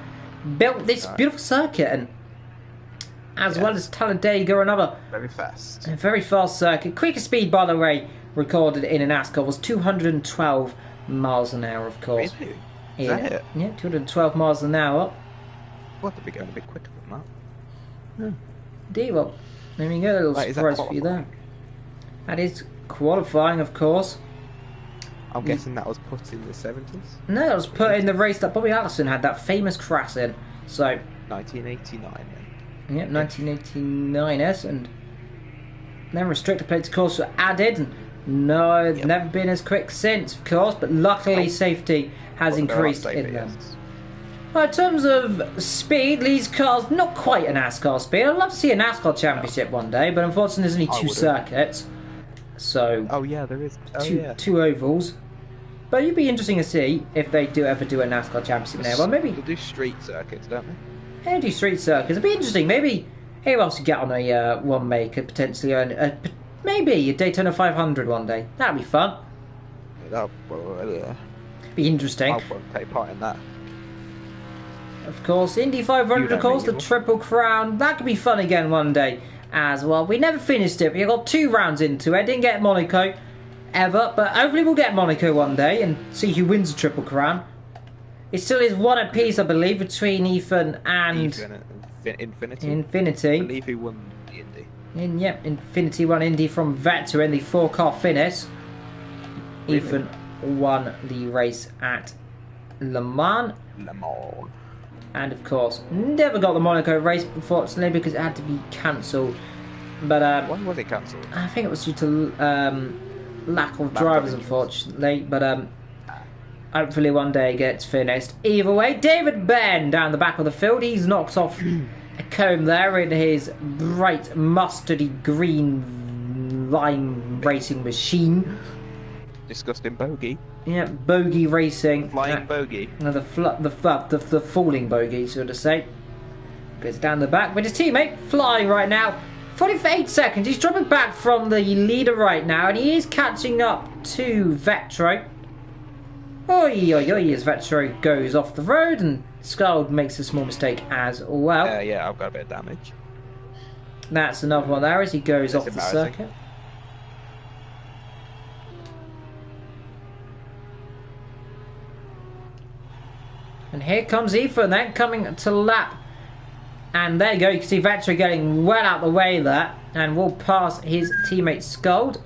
Speaker 2: built this beautiful circuit, and as well as Talladega, another
Speaker 1: very fast,
Speaker 2: a very fast circuit. Quickest speed, by the way, recorded in a NASCAR was 212 miles an hour, of course.
Speaker 1: Really? Is that it?
Speaker 2: Yeah, 212 miles an hour.
Speaker 1: What, to be going a bit quicker than that?
Speaker 2: Indeed, well, there we go, a little surprise for you there. That is qualifying, of course.
Speaker 1: I'm guessing that was put in the 70s?
Speaker 2: No, that was put in the race that Bobby Allison had that famous crash in. So
Speaker 1: 1989 then.
Speaker 2: yeah, 1989s, and then restrictor plates, of course, were added. And no, it's never been as quick since, of course, but luckily safety has increased in them. Well, in terms of speed, these cars, not quite a NASCAR speed. I'd love to see a NASCAR championship one day, but unfortunately there's only 2 circuits. So
Speaker 1: oh yeah, there is. Oh,
Speaker 2: two ovals. But it'd be interesting to see if they do ever do a NASCAR championship there. Well, maybe
Speaker 1: they do street circuits, don't they?
Speaker 2: They do street circuits. It'd be interesting. Maybe who else could get on a one maker potentially earn maybe a Daytona 500 one day. That'd be fun.
Speaker 1: Well, yeah.
Speaker 2: Be interesting.
Speaker 1: I won't take part in that.
Speaker 2: Of course, Indy 500, of course, the Triple Crown. That could be fun again one day as well. We never finished it. We got 2 rounds into it. Didn't get Monaco ever, but hopefully we'll get Monaco one day and see who wins the Triple Crown. It still is 1 apiece, I believe, between Ethan and Infinity.
Speaker 1: I believe he won the Indy.
Speaker 2: Yep, Infinity won Indy from Vettel in the 4-car finish.
Speaker 1: Really?
Speaker 2: Ethan won the race at Le Mans. And of course, never got the Monaco race, unfortunately, because it had to be cancelled. But
Speaker 1: when was it cancelled?
Speaker 2: I think it was due to lack of drivers, unfortunately. But hopefully one day it gets finished. Either way, David Ben down the back of the field. He's knocked off a cone there in his bright mustardy green lime racing machine.
Speaker 1: Disgusting bogey.
Speaker 2: Yeah, bogey racing.
Speaker 1: Flying bogey.
Speaker 2: No, the falling bogey, so to say. Goes down the back with his teammate flying right now. 48 seconds. He's dropping back from the leader right now, and he is catching up to Vetro. Oi, oi, oi, as Vetro goes off the road, and Skald makes a small mistake as well.
Speaker 1: Yeah, I've got a bit of damage.
Speaker 2: That's another one there as he goes
Speaker 1: That's
Speaker 2: off the circuit. And here comes Ethan then coming to lap. And there you go, you can see Vettori getting well out the way there. And will pass his teammate Scold.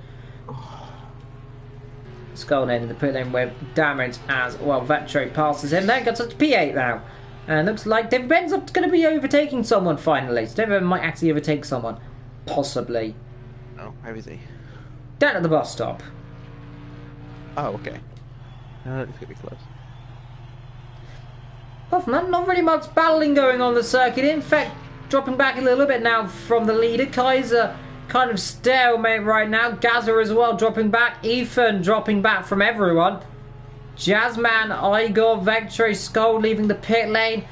Speaker 2: Scold ended the pit lane with damage as well. Vettori passes him. There gets up to P8 now. And looks like David Ben's up going to be overtaking someone finally. So David Ben might actually overtake someone. Possibly.
Speaker 1: Oh, where is he?
Speaker 2: Down at the bus stop.
Speaker 1: Oh, okay. It's going to be close.
Speaker 2: Apart from that, not really much battling going on the circuit. In fact, dropping back a little bit now from the leader. Kaiser kind of stalemate right now. Gaza as well dropping back. Ethan dropping back from everyone. Jazzman, Igor, Vettori, Skull leaving the pit lane.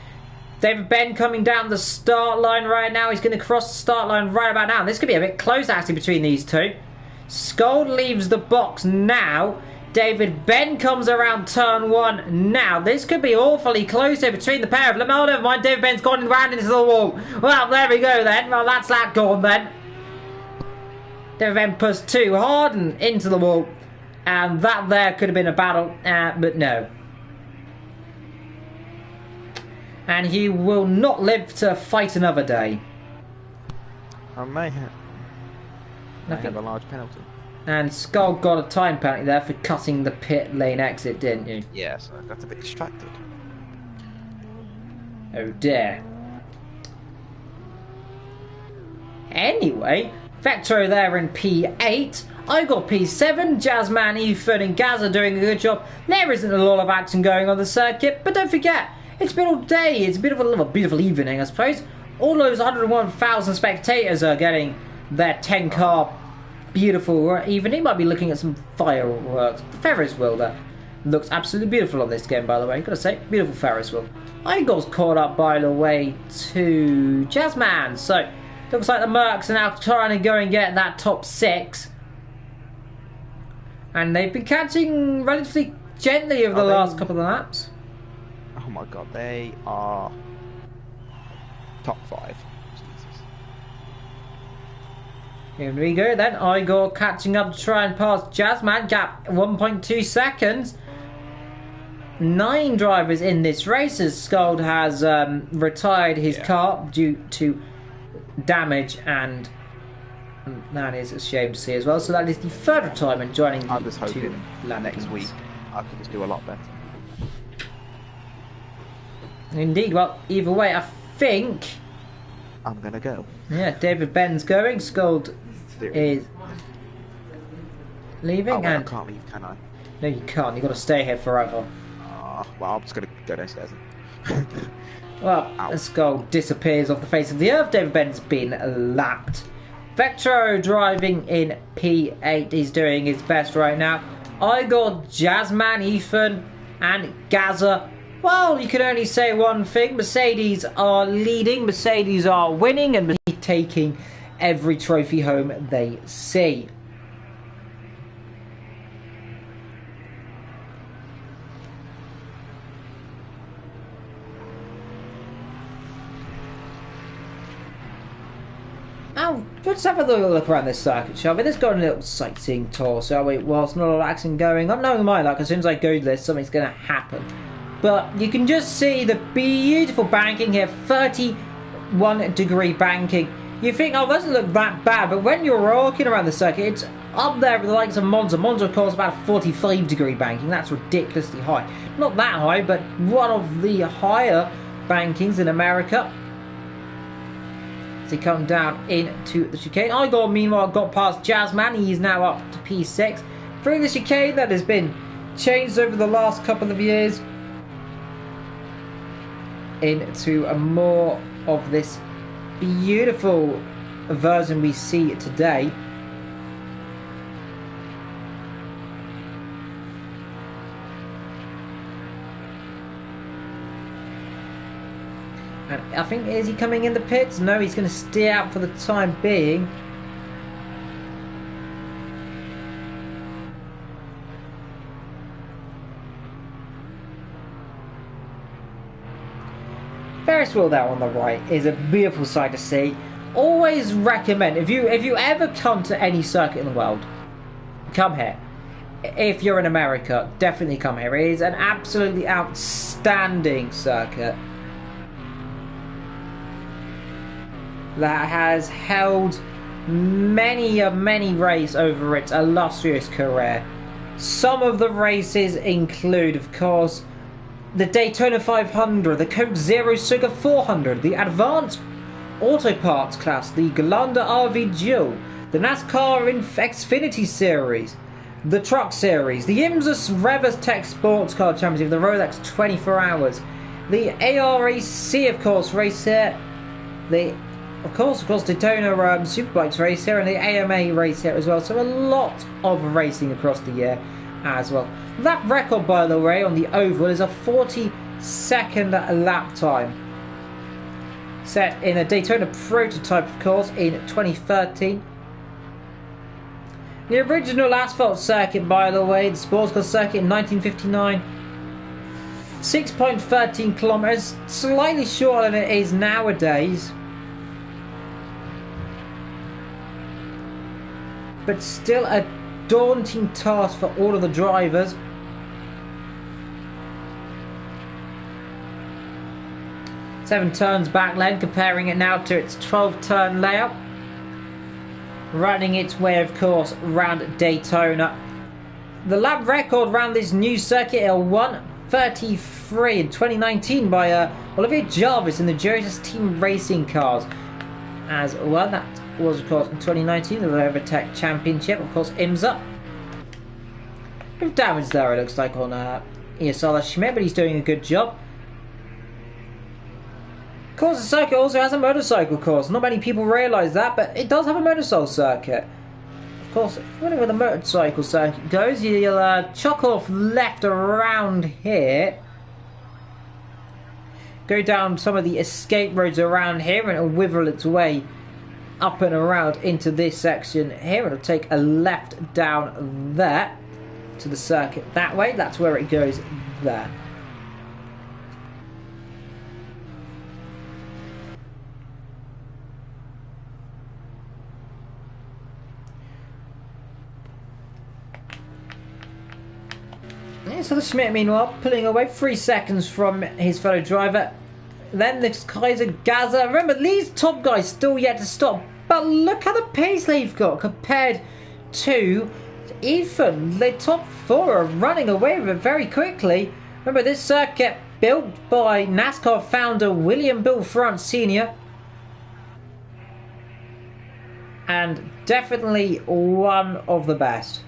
Speaker 2: David Ben coming down the start line right now. He's going to cross the start line right about now. This could be a bit close actually between these two. Skull leaves the box now. David Ben comes around turn 1 now. This could be awfully close here between the pair of them. Oh, never mind. David Ben's gone round into the wall. Well, there we go then. Well, that's that gone then. David Ben pushed too hard and into the wall. And that there could have been a battle, but no. And he will not live to fight another day.
Speaker 1: I may have a large penalty.
Speaker 2: And Skull got a time penalty there for cutting the pit lane exit, didn't you?
Speaker 1: Yes, I got a bit distracted.
Speaker 2: Oh dear. Anyway, Vectro there in P8. I got P7, Jazzman, Ethan and Gaz are doing a good job. There isn't a lot of action going on the circuit, but don't forget, it's been all day. It's a bit of a beautiful evening, I suppose. All those 101,000 spectators are getting their 10-car beautiful evening. Might be looking at some fireworks. The Ferris wheel there looks absolutely beautiful on this game, by the way. Gotta say, beautiful Ferris wheel. I got caught up, by the way, to Jazzman. So, looks like the Mercs are now trying to go and get that top 6. And they've been catching relatively gently over the last couple of laps.
Speaker 1: Oh my god, they are top 5. Jesus.
Speaker 2: Here we go then. Igor catching up to try and pass Jazzman. Gap 1.2 seconds. 9 drivers in this race as Skuld has retired his car due to damage, and that is a shame to see as well. So that is the 3rd retirement joining
Speaker 1: I was hoping
Speaker 2: the
Speaker 1: next week I could just do a lot better.
Speaker 2: Indeed, well, either way, I think
Speaker 1: I'm gonna go.
Speaker 2: Yeah, David Ben's going. Skuld is leaving.
Speaker 1: Oh, well,
Speaker 2: and
Speaker 1: I can't leave, can I?
Speaker 2: No, you can't. You've got to stay here forever.
Speaker 1: Well, I'm just gonna go downstairs.
Speaker 2: Well, Skuld disappears off the face of the earth. David Ben's been lapped. Vectro driving in P8. He's doing his best right now. Igor, Jazzman, Ethan, and Gaza. Well, you can only say one thing. Mercedes are leading. Mercedes are winning and taking every trophy home they see. Now, let's have a little look around this circuit, shall we? Let's go on a little sightseeing tour, shall we? Whilst not a lot of action going on, knowing my luck, as soon as I go this, something's going to happen. But you can just see the beautiful banking here, 31-degree banking. You think, oh, it doesn't look that bad, but when you're walking around the circuit, it's up there with the likes of Monza. Monza, of course, about 45-degree banking. That's ridiculously high. Not that high, but one of the higher bankings in America. As he come down into the chicane. Igor, meanwhile, got past Jazzman. He is now up to P6. Through the chicane that has been changed over the last couple of years into a more of this beautiful version we see today. And I think, is he coming in the pits? No, he's going to stay out for the time being. Ferris wheel there on the right is a beautiful sight to see. always recommend, if you ever come to any circuit in the world, come here. If you're in America, definitely come here. It is an absolutely outstanding circuit that has held many races over its illustrious career. Some of the races include, of course, the Daytona 500, the Coke Zero Sugar 400, the Advanced Auto Parts class, the Galanda RV Duel, the NASCAR Xfinity Series, the Truck Series, the IMSA Revers Tech Sports Car Championship, the Rolex 24 Hours, the ARAC, of course, race here, the of course, Daytona Superbikes race here, and the AMA race here as well. So a lot of racing across the year as well. That record, by the way, on the oval is a 40-second lap time, set in a Daytona prototype, of course, in 2013. The original asphalt circuit, by the way, the sports car circuit in 1959, 6.13 kilometers, slightly shorter than it is nowadays, but still a daunting task for all of the drivers. Seven turns back lane, comparing it now to its 12-turn layout. Running its way, of course, around Daytona. The lap record around this new circuit is 1:33 in 2019 by Olivier Jarvis in the Genesis Team Racing Cars. As well, that was, of course, in 2019, the Overtech Championship, of course, IMSA. Bit of damage there, it looks like, on ESR Schmidt, but he's doing a good job. Of course, the circuit also has a motorcycle course. Not many people realise that, but it does have a motorcycle circuit. Of course, if you wonder where the motorcycle circuit goes, you'll chuck off left around here. Go down some of the escape roads around here, and it'll wiggle its way up and around into this section here. It'll take a left down there to the circuit that way. That's where it goes there. So the Schmidt, meanwhile, pulling away 3 seconds from his fellow driver. Then the Kaiser Gaza. Remember, these top guys still yet to stop. But look how the pace they've got compared to Ethan. The top four are running away with it very quickly. Remember, this circuit built by NASCAR founder William Bill France Sr. And definitely one of the best.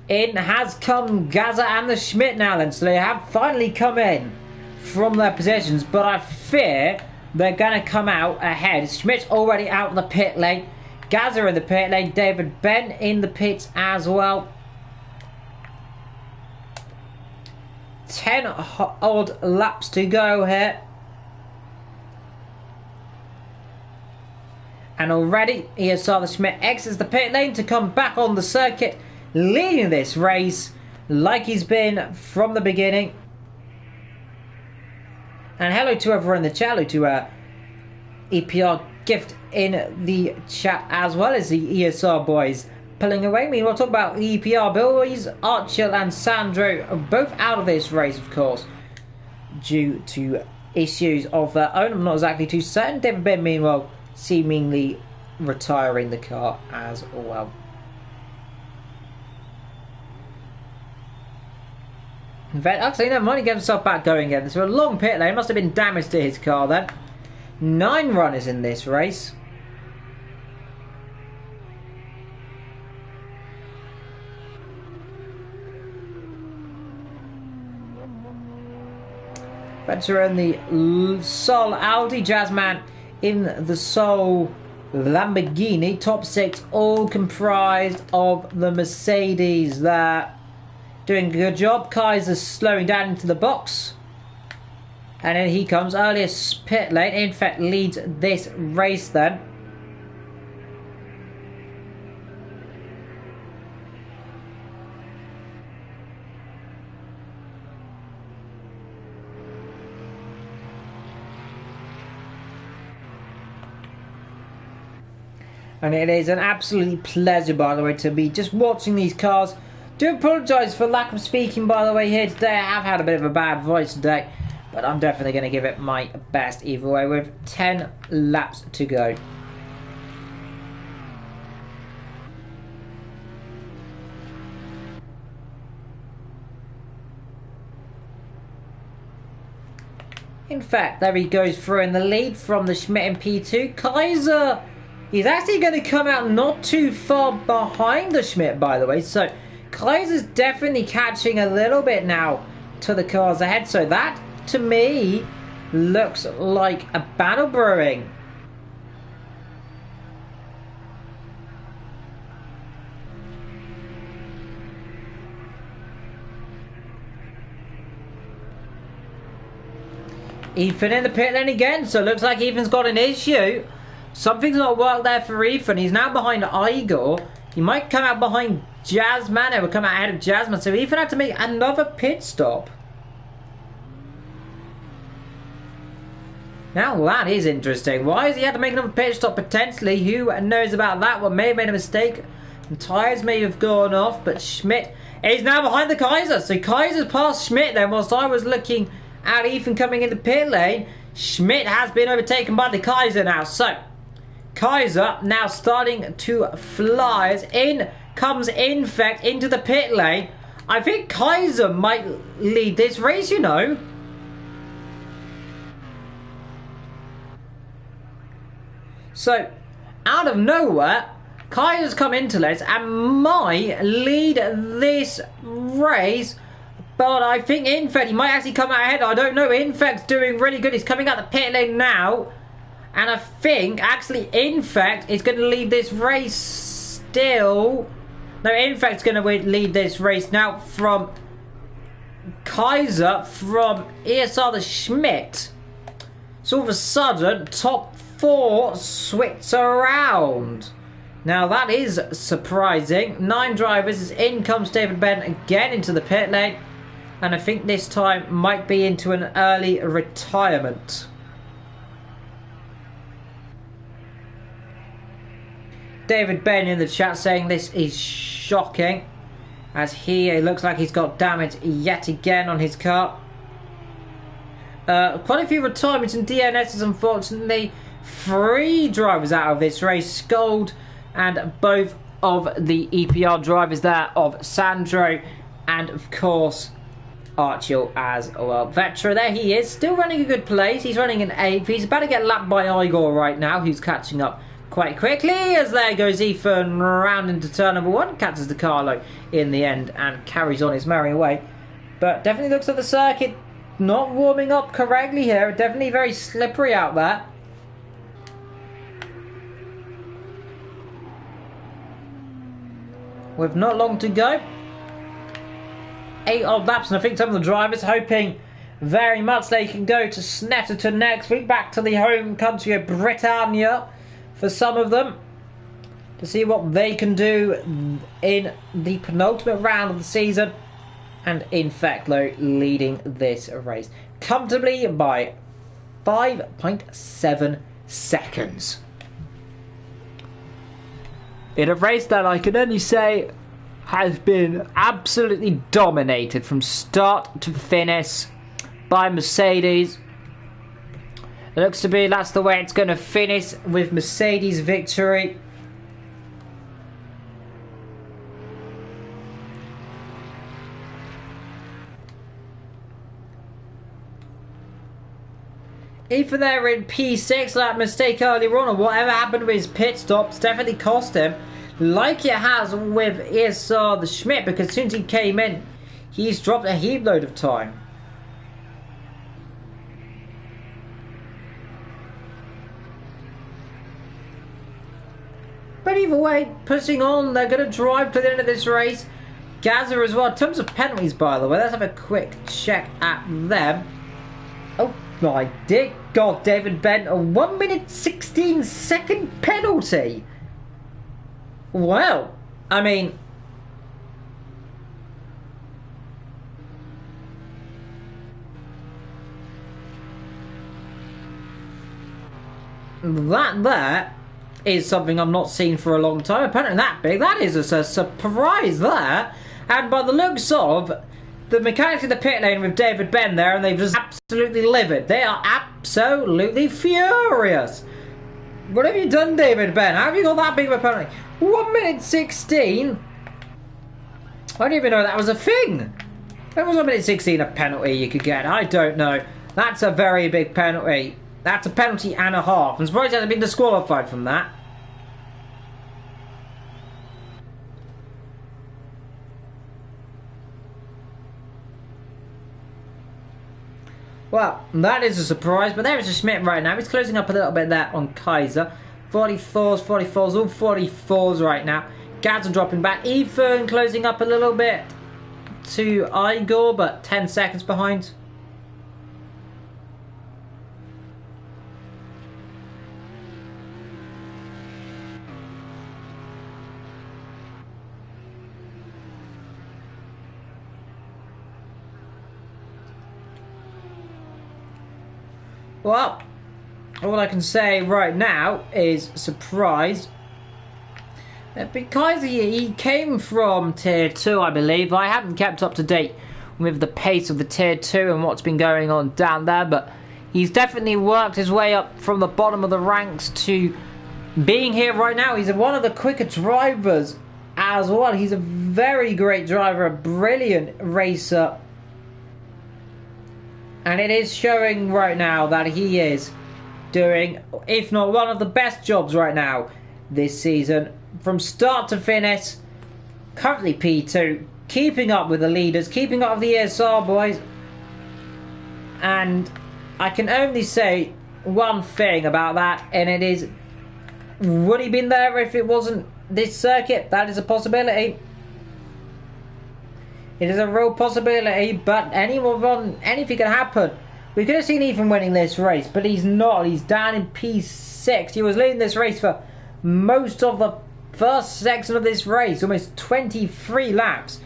Speaker 2: In has come Gaza and the Schmidt now then, so they have finally come in from their positions, but I fear they're going to come out ahead. Schmidt's already out in the pit lane, Gaza in the pit lane, David Ben in the pits as well. 10 odd laps to go here. And already ESR the Schmidt exits the pit lane to come back on the circuit, leading this race like he's been from the beginning. And hello to everyone in the chat, hello to EPR Gift in the chat, as well as the ESR boys pulling away. We'll talk about the EPR boys. Archil and Sandro are both out of this race, of course, due to issues of their own. I'm not exactly too certain. David Ben, meanwhile, seemingly retiring the car as well. In fact, actually, never mind, he gave himself back going again. So a long pit lane, must have been damage to his car then. 9 runners in this race. Better in the Sol Audi, Jazzman in the Sol Lamborghini. Top 6 all comprised of the Mercedes there. Doing a good job. Kaiser's slowing down into the box. And then he comes. Earliest pit lane. In fact, leads this race then. And it is an absolute pleasure, by the way, to be just watching these cars. Do apologise for lack of speaking, by the way, here today. I have had a bit of a bad voice today, but I'm definitely going to give it my best either way with 10 laps to go. In fact, there he goes through in the lead from the Schmidt in P2. Kaiser, he's actually going to come out not too far behind the Schmidt, by the way. So Kaiser's definitely catching a little bit now to the cars ahead. So that, to me, looks like a battle brewing. Ethan in the pit lane again, so it looks like Ethan's got an issue. Something's not worked there for Ethan. He's now behind Igor. He might come out behind Jasmine. It will come out ahead of Jasmine, so Ethan had to make another pit stop. Now that is interesting. Why has he had to make another pit stop potentially? Who knows about that one? May have made a mistake. And tyres may have gone off, but Schmidt is now behind the Kaiser. So Kaiser's passed Schmidt then, whilst I was looking at Ethan coming into pit lane. Schmidt has been overtaken by the Kaiser now. So Kaiser now starting to fly as in comes Infect into the pit lane. I think Kaiser might lead this race, you know. So out of nowhere, Kaiser's come into this and might lead this race. But I think Infect, he might actually come out ahead. I don't know. Infect's doing really good. He's coming out the pit lane now. And I think, actually, Infect is going to lead this race still. No, Infect's going to lead this race now from Kaiser, from ESR the Schmidt. So all of a sudden, top 4 switch around. Now that is surprising. 9 drivers. As in comes David Ben again into the pit lane. And I think this time might be into an early retirement. David Ben in the chat saying this is shocking. As he looks like he's got damage yet again on his car. Quite a few retirements in DNSs, unfortunately. 3 drivers out of this race. Scold and both of the EPR drivers there of Sandro. And of course Archil as well. Vetra, there he is, still running a good place. He's running an 8th. He's about to get lapped by Igor right now, who's catching up quite quickly. As there goes Ethan round into turn number 1, catches the Carlo in the end and carries on his merry way. But definitely looks like the circuit not warming up correctly here. Definitely very slippery out there. With not long to go. 8 odd laps, and I think some of the drivers hoping very much they can go to Snetterton next week, back to the home country of Britannia for some of them, to see what they can do in the penultimate round of the season. And in fact, though, leading this race comfortably by 5.7 seconds. In a race that I can only say has been absolutely dominated from start to finish by Mercedes. It looks to be that's the way it's going to finish, with Mercedes victory. Either they're in P6, that mistake earlier on, or whatever happened with his pit stops definitely cost him. Like it has with ESR the Schmidt, because since he came in, he's dropped a heap load of time. but either way, pushing on. They're going to drive to the end of this race. Gaza as well. In terms of penalties, by the way, let's have a quick check at them. Oh my dear God, David Ben, a 1 minute 16 second penalty. Well, I mean, that there is something I'm not seen for a long time. Apparently that big, that is a surprise there. And by the looks of the mechanics in the pit lane with David Ben there, and they've just absolutely livid. They are absolutely furious. What have you done, David Ben? How have you got that big of a penalty? 1 minute 16? I didn't even know that was a thing. That was 1 minute 16 a penalty you could get. I don't know. That's a very big penalty. That's a penalty and a half. I'm surprised he hasn't been disqualified from that. Well, that is a surprise, but there is a Schmidt right now. He's closing up a little bit there on Kaiser. 44s, all 44s right now. Gads are dropping back. Ethan closing up a little bit to Igor, but 10 seconds behind. Well, all I can say right now is surprise. Because he came from Tier 2, I believe. I haven't kept up to date with the pace of the Tier 2 and what's been going on down there, but he's definitely worked his way up from the bottom of the ranks to being here right now. He's one of the quicker drivers as well. He's a very great driver, a brilliant racer. And it is showing right now that he is doing, if not one of the best jobs right now this season. From start to finish, currently P2, keeping up with the leaders, keeping up with the ESR boys. And I can only say one thing about that, and it is, would he been there if it wasn't this circuit? That is a possibility. It is a real possibility, but anything can happen. We could have seen Ethan winning this race, but he's not. He's down in P6. He was leading this race for most of the first section of this race, almost 23 laps.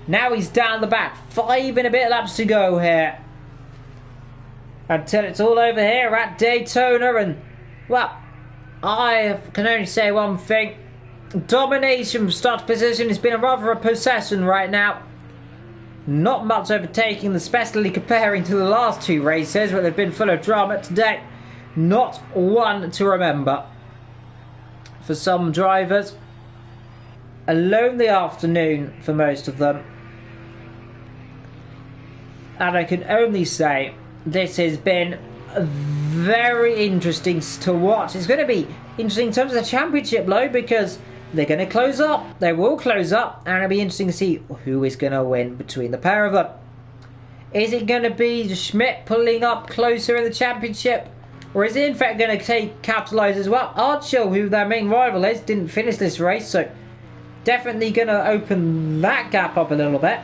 Speaker 2: Now he's down the back, 5 and a bit laps to go here. Until it's all over here at Daytona, and, well, I can only say one thing. Domination from start to position has been rather a possession right now. Not much overtaking, especially comparing to the last two races where they've been full of drama. Today, not one to remember. For some drivers, a lonely afternoon for most of them. And I can only say this has been very interesting to watch. It's going to be interesting in terms of the championship, though, because they're going to close up. They will close up, and it'll be interesting to see who is going to win between the pair of them. Is it going to be Schmidt pulling up closer in the championship, or is it in fact going to capitalise as well? Archil, who their main rival is, didn't finish this race, so definitely going to open that gap up a little bit.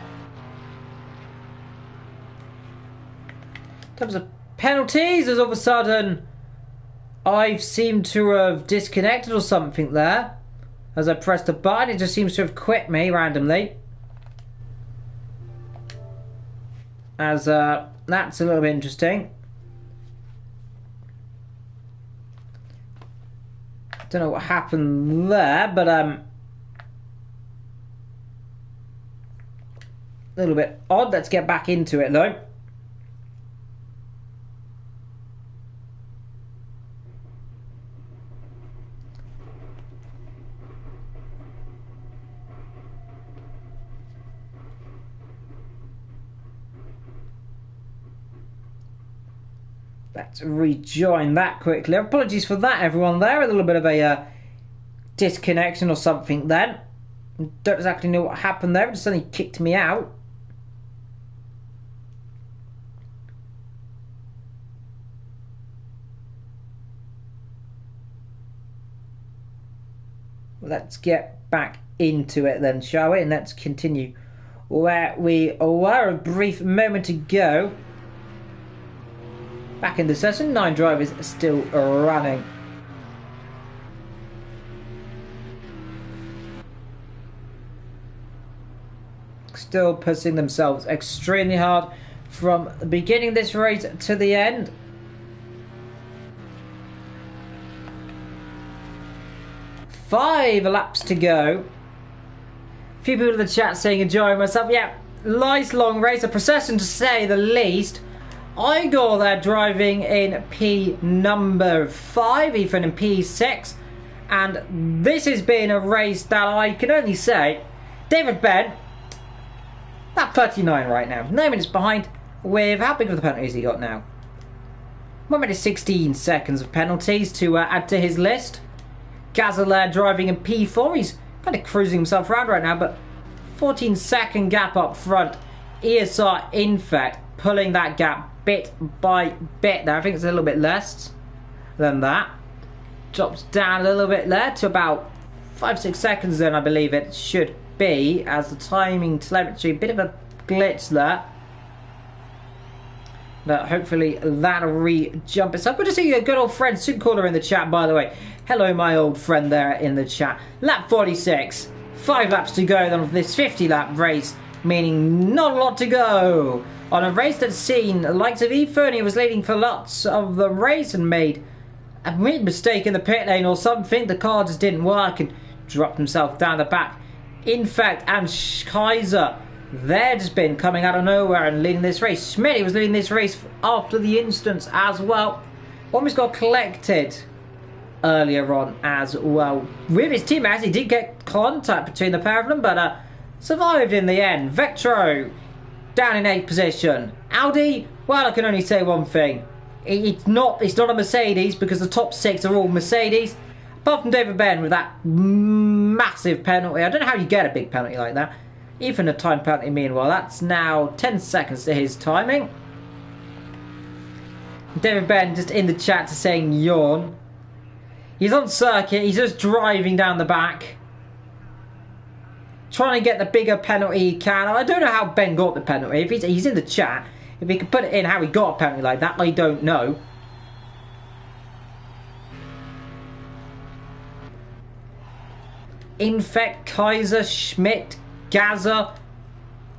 Speaker 2: In terms of penalties, as all of a sudden I've seemed to have disconnected or something there. As I pressed a button, it just seems to have quit me randomly. As that's a little bit interesting. Don't know what happened there, but a little bit odd. Let's get back into it though. Let's rejoin that quickly. Apologies for that, everyone there. A little bit of a disconnection or something then. Don't exactly know what happened there. It just suddenly kicked me out. let's get back into it then, shall we? And let's continue where we were a brief moment ago. Back in the session, 9 drivers still running. Still pushing themselves extremely hard from the beginning of this race to the end. Five laps to go. A few people in the chat saying enjoying myself. Yeah, nice long race, a procession to say the least. Igor there driving in P number 5, Ethan in P6. And this has been a race that I can only say, David Ben, that 39 right now, 9 minutes behind with, how big of the penalties he got now? 1 minute 16 seconds of penalties to add to his list. Gazelle driving in P4, he's kind of cruising himself around right now, but 14-second gap up front. ESR, in fact, pulling that gap bit by bit. Now I think it's a little bit less than that. Drops down a little bit there to about 5-6 seconds then, I believe it should be, as the timing telemetry, bit of a glitch there. But hopefully that'll re-jump itself. Good to see you, good old friend Soup Caller in the chat, by the way. Hello, my old friend there in the chat. Lap 46. 5 laps to go then of this 50-lap race, meaning not a lot to go. On a race that's seen the likes of Ethan, he was leading for lots of the race and made a mistake in the pit lane or something. The car just didn't work and dropped himself down the back. In fact, and Kaiser, they've just been coming out of nowhere and leading this race. Smitty was leading this race after the instance as well. Almost got collected earlier on as well with his teammates. He did get contact between the pair of them, but survived in the end. Vectro down in 8th position. Audi, well, I can only say one thing. It's not a Mercedes, because the top 6 are all Mercedes. Apart from David Ben with that massive penalty. I don't know how you get a big penalty like that. Even a time penalty, meanwhile. That's now 10 seconds to his timing. David Ben just in the chat saying yawn. He's on circuit. He's just driving down the back, trying to get the bigger penalty he can. I don't know how Ben got the penalty. If he's in the chat, if he could put it in how he got a penalty like that, I don't know. Infect, Kaiser, Schmidt, Gaza,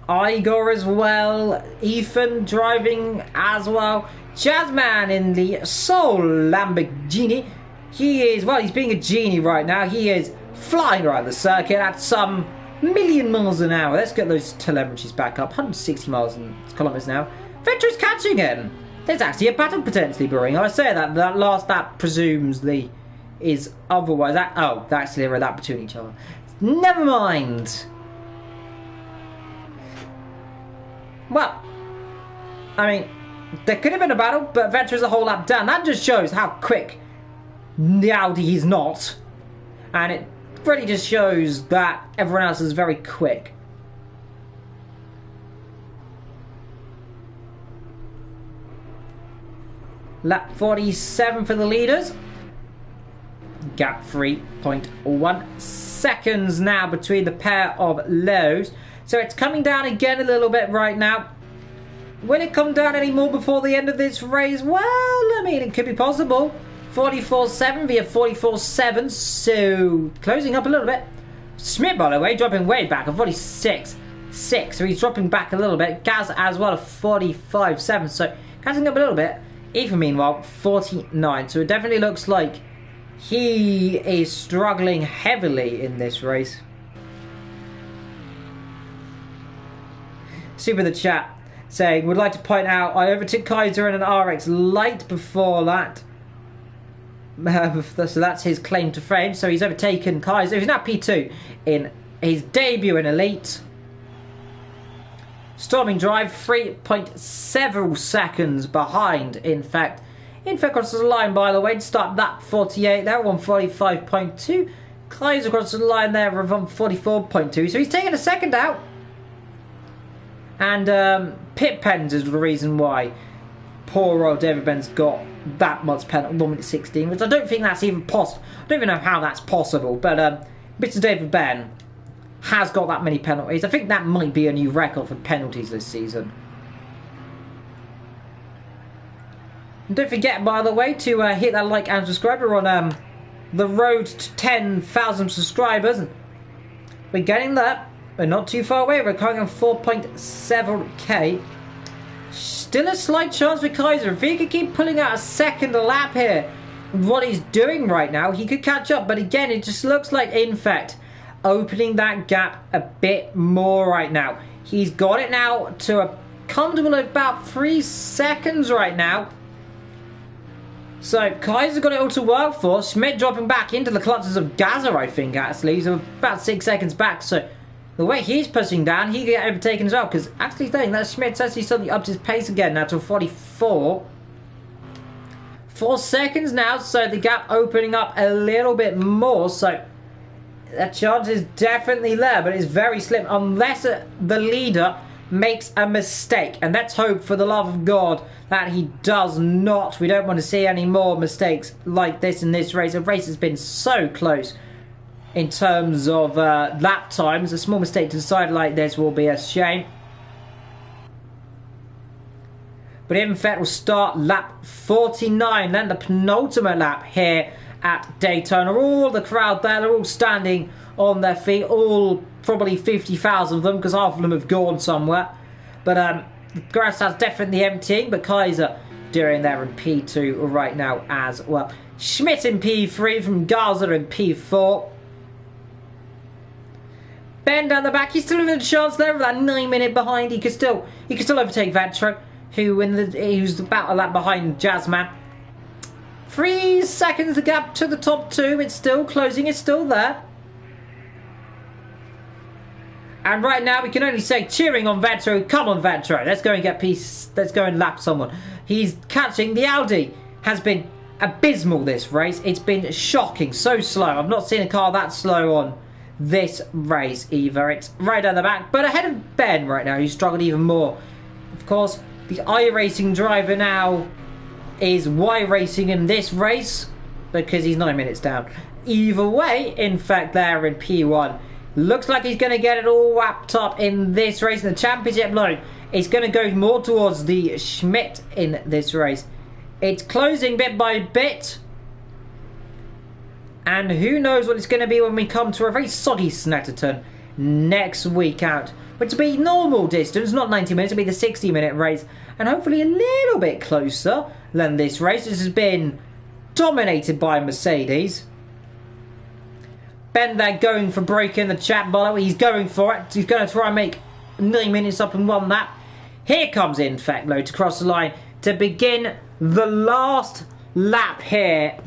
Speaker 2: Igor as well, Ethan driving as well, Jazzman in the Soul Lamborghini. He is, well, he's being a genie right now. He is flying around the circuit at some million miles an hour. Let's get those telemetries back up. 160 miles an kilometers now. Vector's catching him. There's actually a battle potentially brewing. I say that that presumes the is otherwise. That's they were that between each other. Never mind. Well, I mean, there could have been a battle, but Vector's a whole lap down. That just shows how quick the Audi is not, and it really just shows that everyone else is very quick. Lap 47 for the leaders. Gap 3.1 seconds now between the pair of lows. So it's coming down again a little bit right now. Will it come down any more before the end of this race? Well, I mean, it could be possible. 44.7 via 44.7, so closing up a little bit. Smith, by the way, dropping way back at 46.6, so he's dropping back a little bit. Gaz as well at 45.7, so catching up a little bit. Ethan, meanwhile, 49, so it definitely looks like he is struggling heavily in this race. Super the chat saying, would like to point out I overtook Kaiser in an RX light before that. So that's his claim to fame. So he's overtaken Kaiser, who's now P2 in his debut in Elite. Storming Drive 3.7 seconds behind. In fact, crosses the line, by the way, to start that 48 there, 145.2. Kaiser crosses the line there with 144.2. So he's taking a second out. And pit pens is the reason why poor old David Ben's got that much penalty, 1 minute 16, which I don't think that's even possible. I don't even know how that's possible, but Mr. David Ben has got that many penalties. I think that might be a new record for penalties this season. And don't forget, by the way, to hit that like and subscribe. We're on the road to 10,000 subscribers. We're getting there. We're not too far away. We're currently on 4.7k. Still a slight chance for Kaiser. If he could keep pulling out a second lap here, what he's doing right now, he could catch up. But again, it just looks like, in fact, opening that gap a bit more right now. He's got it now to a comfortable about 3 seconds right now. So Kaiser got it all to work for. Schmidt dropping back into the clutches of Gaza, I think, actually. He's about 6 seconds back. So the way he's pushing down, he can get overtaken as well. Because actually saying that Schmidt's actually suddenly upped his pace again now to 44. 4 seconds now, so the gap opening up a little bit more. So that chance is definitely there, but it's very slim unless the leader makes a mistake. And let's hope, for the love of God, that he does not. We don't want to see any more mistakes like this in this race. The race has been so close in terms of lap times. A small mistake to decide like this will be a shame. But in fact, we'll start lap 49, then the penultimate lap here at Daytona. All the crowd there, they're all standing on their feet, all probably 50,000 of them, because half of them have gone somewhere. But the grass is definitely emptying, but Kaiser doing there in P2 right now as well. Schmidt in P3 from Gaza in P4. Ben down the back, he's still having a chance there with that 9 minute behind. He could still overtake Vetro, who's about a lap behind Jazzman. 3 seconds the gap to the top 2. It's still closing, it's still there. And right now we can only say, cheering on Vetro, come on Vetro, let's go and get peace, let's go and lap someone. He's catching. The Audi has been abysmal this race. It's been shocking, so slow. I've not seen a car that slow on this race either. It's right down the back, but ahead of Ben right now, who's struggled even more. Of course, the iRacing driver now is Y-Racing in this race because he's 9 minutes down. Either way, in fact, there in P1. Looks like he's going to get it all wrapped up in this race. In the championship line, it's going to go more towards the Schmidt in this race. It's closing bit by bit. And who knows what it's going to be when we come to a very soggy Snetterton next week out. Which will be normal distance, not 90 minutes, it'll be the 60-minute race. And hopefully a little bit closer than this race. This has been dominated by Mercedes. Ben there going for breaking the chat below. He's going for it. He's going to try and make 9 minutes up in 1 lap. Here comes, in fact, though, to cross the line to begin the last lap here.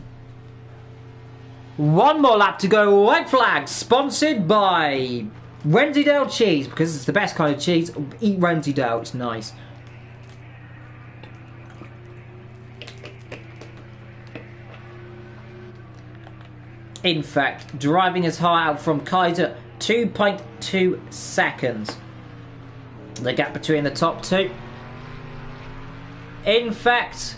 Speaker 2: 1 more lap to go. White flag, sponsored by Wensleydale cheese, because it's the best kind of cheese. Eat Wensleydale, it's nice. In fact, driving as high out from Kaiser, 2.2 seconds. The gap between the top 2. In fact,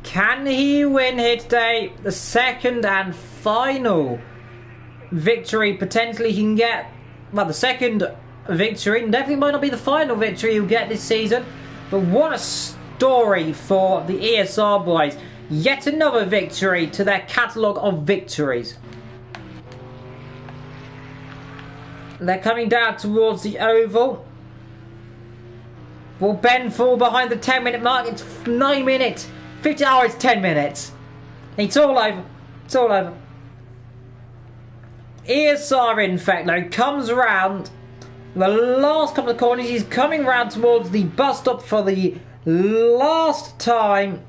Speaker 2: can he win here today? The second and final victory potentially he can get. Well, the second victory definitely might not be the final victory he'll get this season. But what a story for the ESR boys. Yet another victory to their catalogue of victories. They're coming down towards the oval. Will Ben fall behind the 10-minute mark? It's 9 minutes. 50 hours, 10 minutes. It's all over. It's all over. ESR, in fact, though, comes around the last couple of corners. He's coming round towards the bus stop for the last time.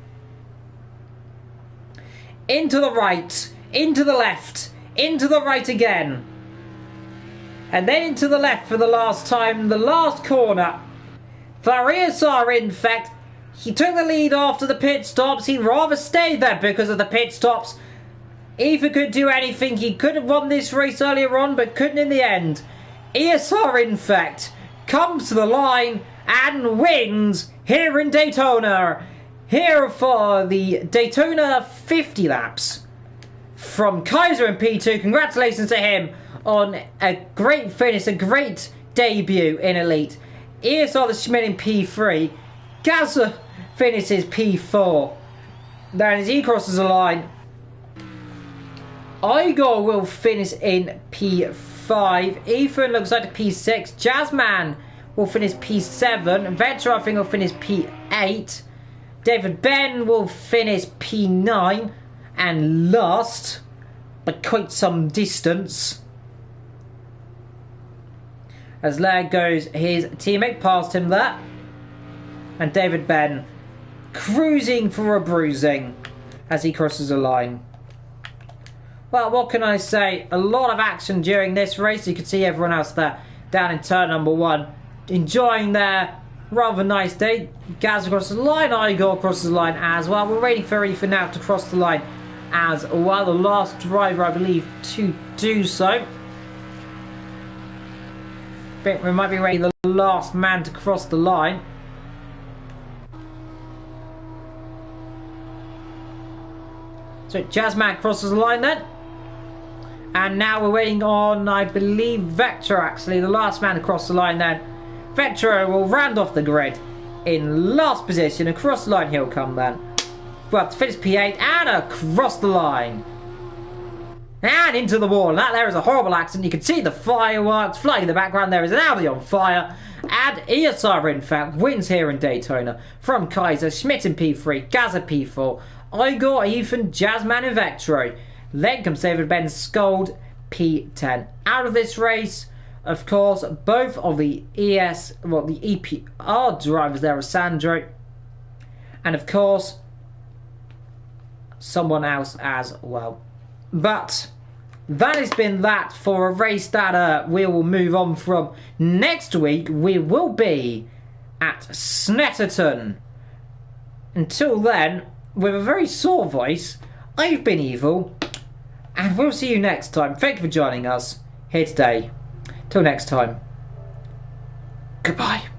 Speaker 2: Into the right, into the left, into the right again. And then into the left for the last time, the last corner. For ESR, in fact, he took the lead after the pit stops. He'd rather stay there because of the pit stops. If he could do anything, he could have won this race earlier on, but couldn't in the end. ESR, in fact, comes to the line and wins here in Daytona. Here for the Daytona 50 laps from Kaiser in P2. Congratulations to him on a great finish, a great debut in Elite. ESR the Schmidt in P3. Gaza finishes P4. Then as he crosses the line, Igor will finish in P5. Ethan looks like a P6. Jazzman will finish P7. Vetra, I think, will finish P8. David Ben will finish P9. And last, by quite some distance, as there goes his teammate past him there. And David Ben cruising for a bruising as he crosses the line. Well, what can I say? A lot of action during this race. You can see everyone else there down in turn number 1 enjoying their rather nice day. Gaz across the line, Igor crosses the line as well. We're waiting for Ethan now to cross the line as well. The last driver, I believe, to do so. Think we might be waiting the last man to cross the line. So Jazzman crosses the line then. And now we're waiting on, I believe, Vector actually, the last man to cross the line then. Vector will round off the grid in last position. Across the line he'll come then. Well, to finish P8 and across the line. And into the wall. And that there is a horrible accident. You can see the fireworks flying in the background. There is an Audi on fire. And ESR, in fact, wins here in Daytona. From Kaiser, Schmidt in P3, Gaza P4, Igor, Ethan, Jazzman and Vectro. Then comes David Ben Scold, P10. Out of this race, of course, both of the the EPR drivers there are Sandro. And of course, someone else as well. But that has been that for a race that we will move on from. Next week, we will be at Snetterton. Until then, with a very sore voice, I've been Evil, and we'll see you next time. Thank you for joining us here today. Till next time, goodbye.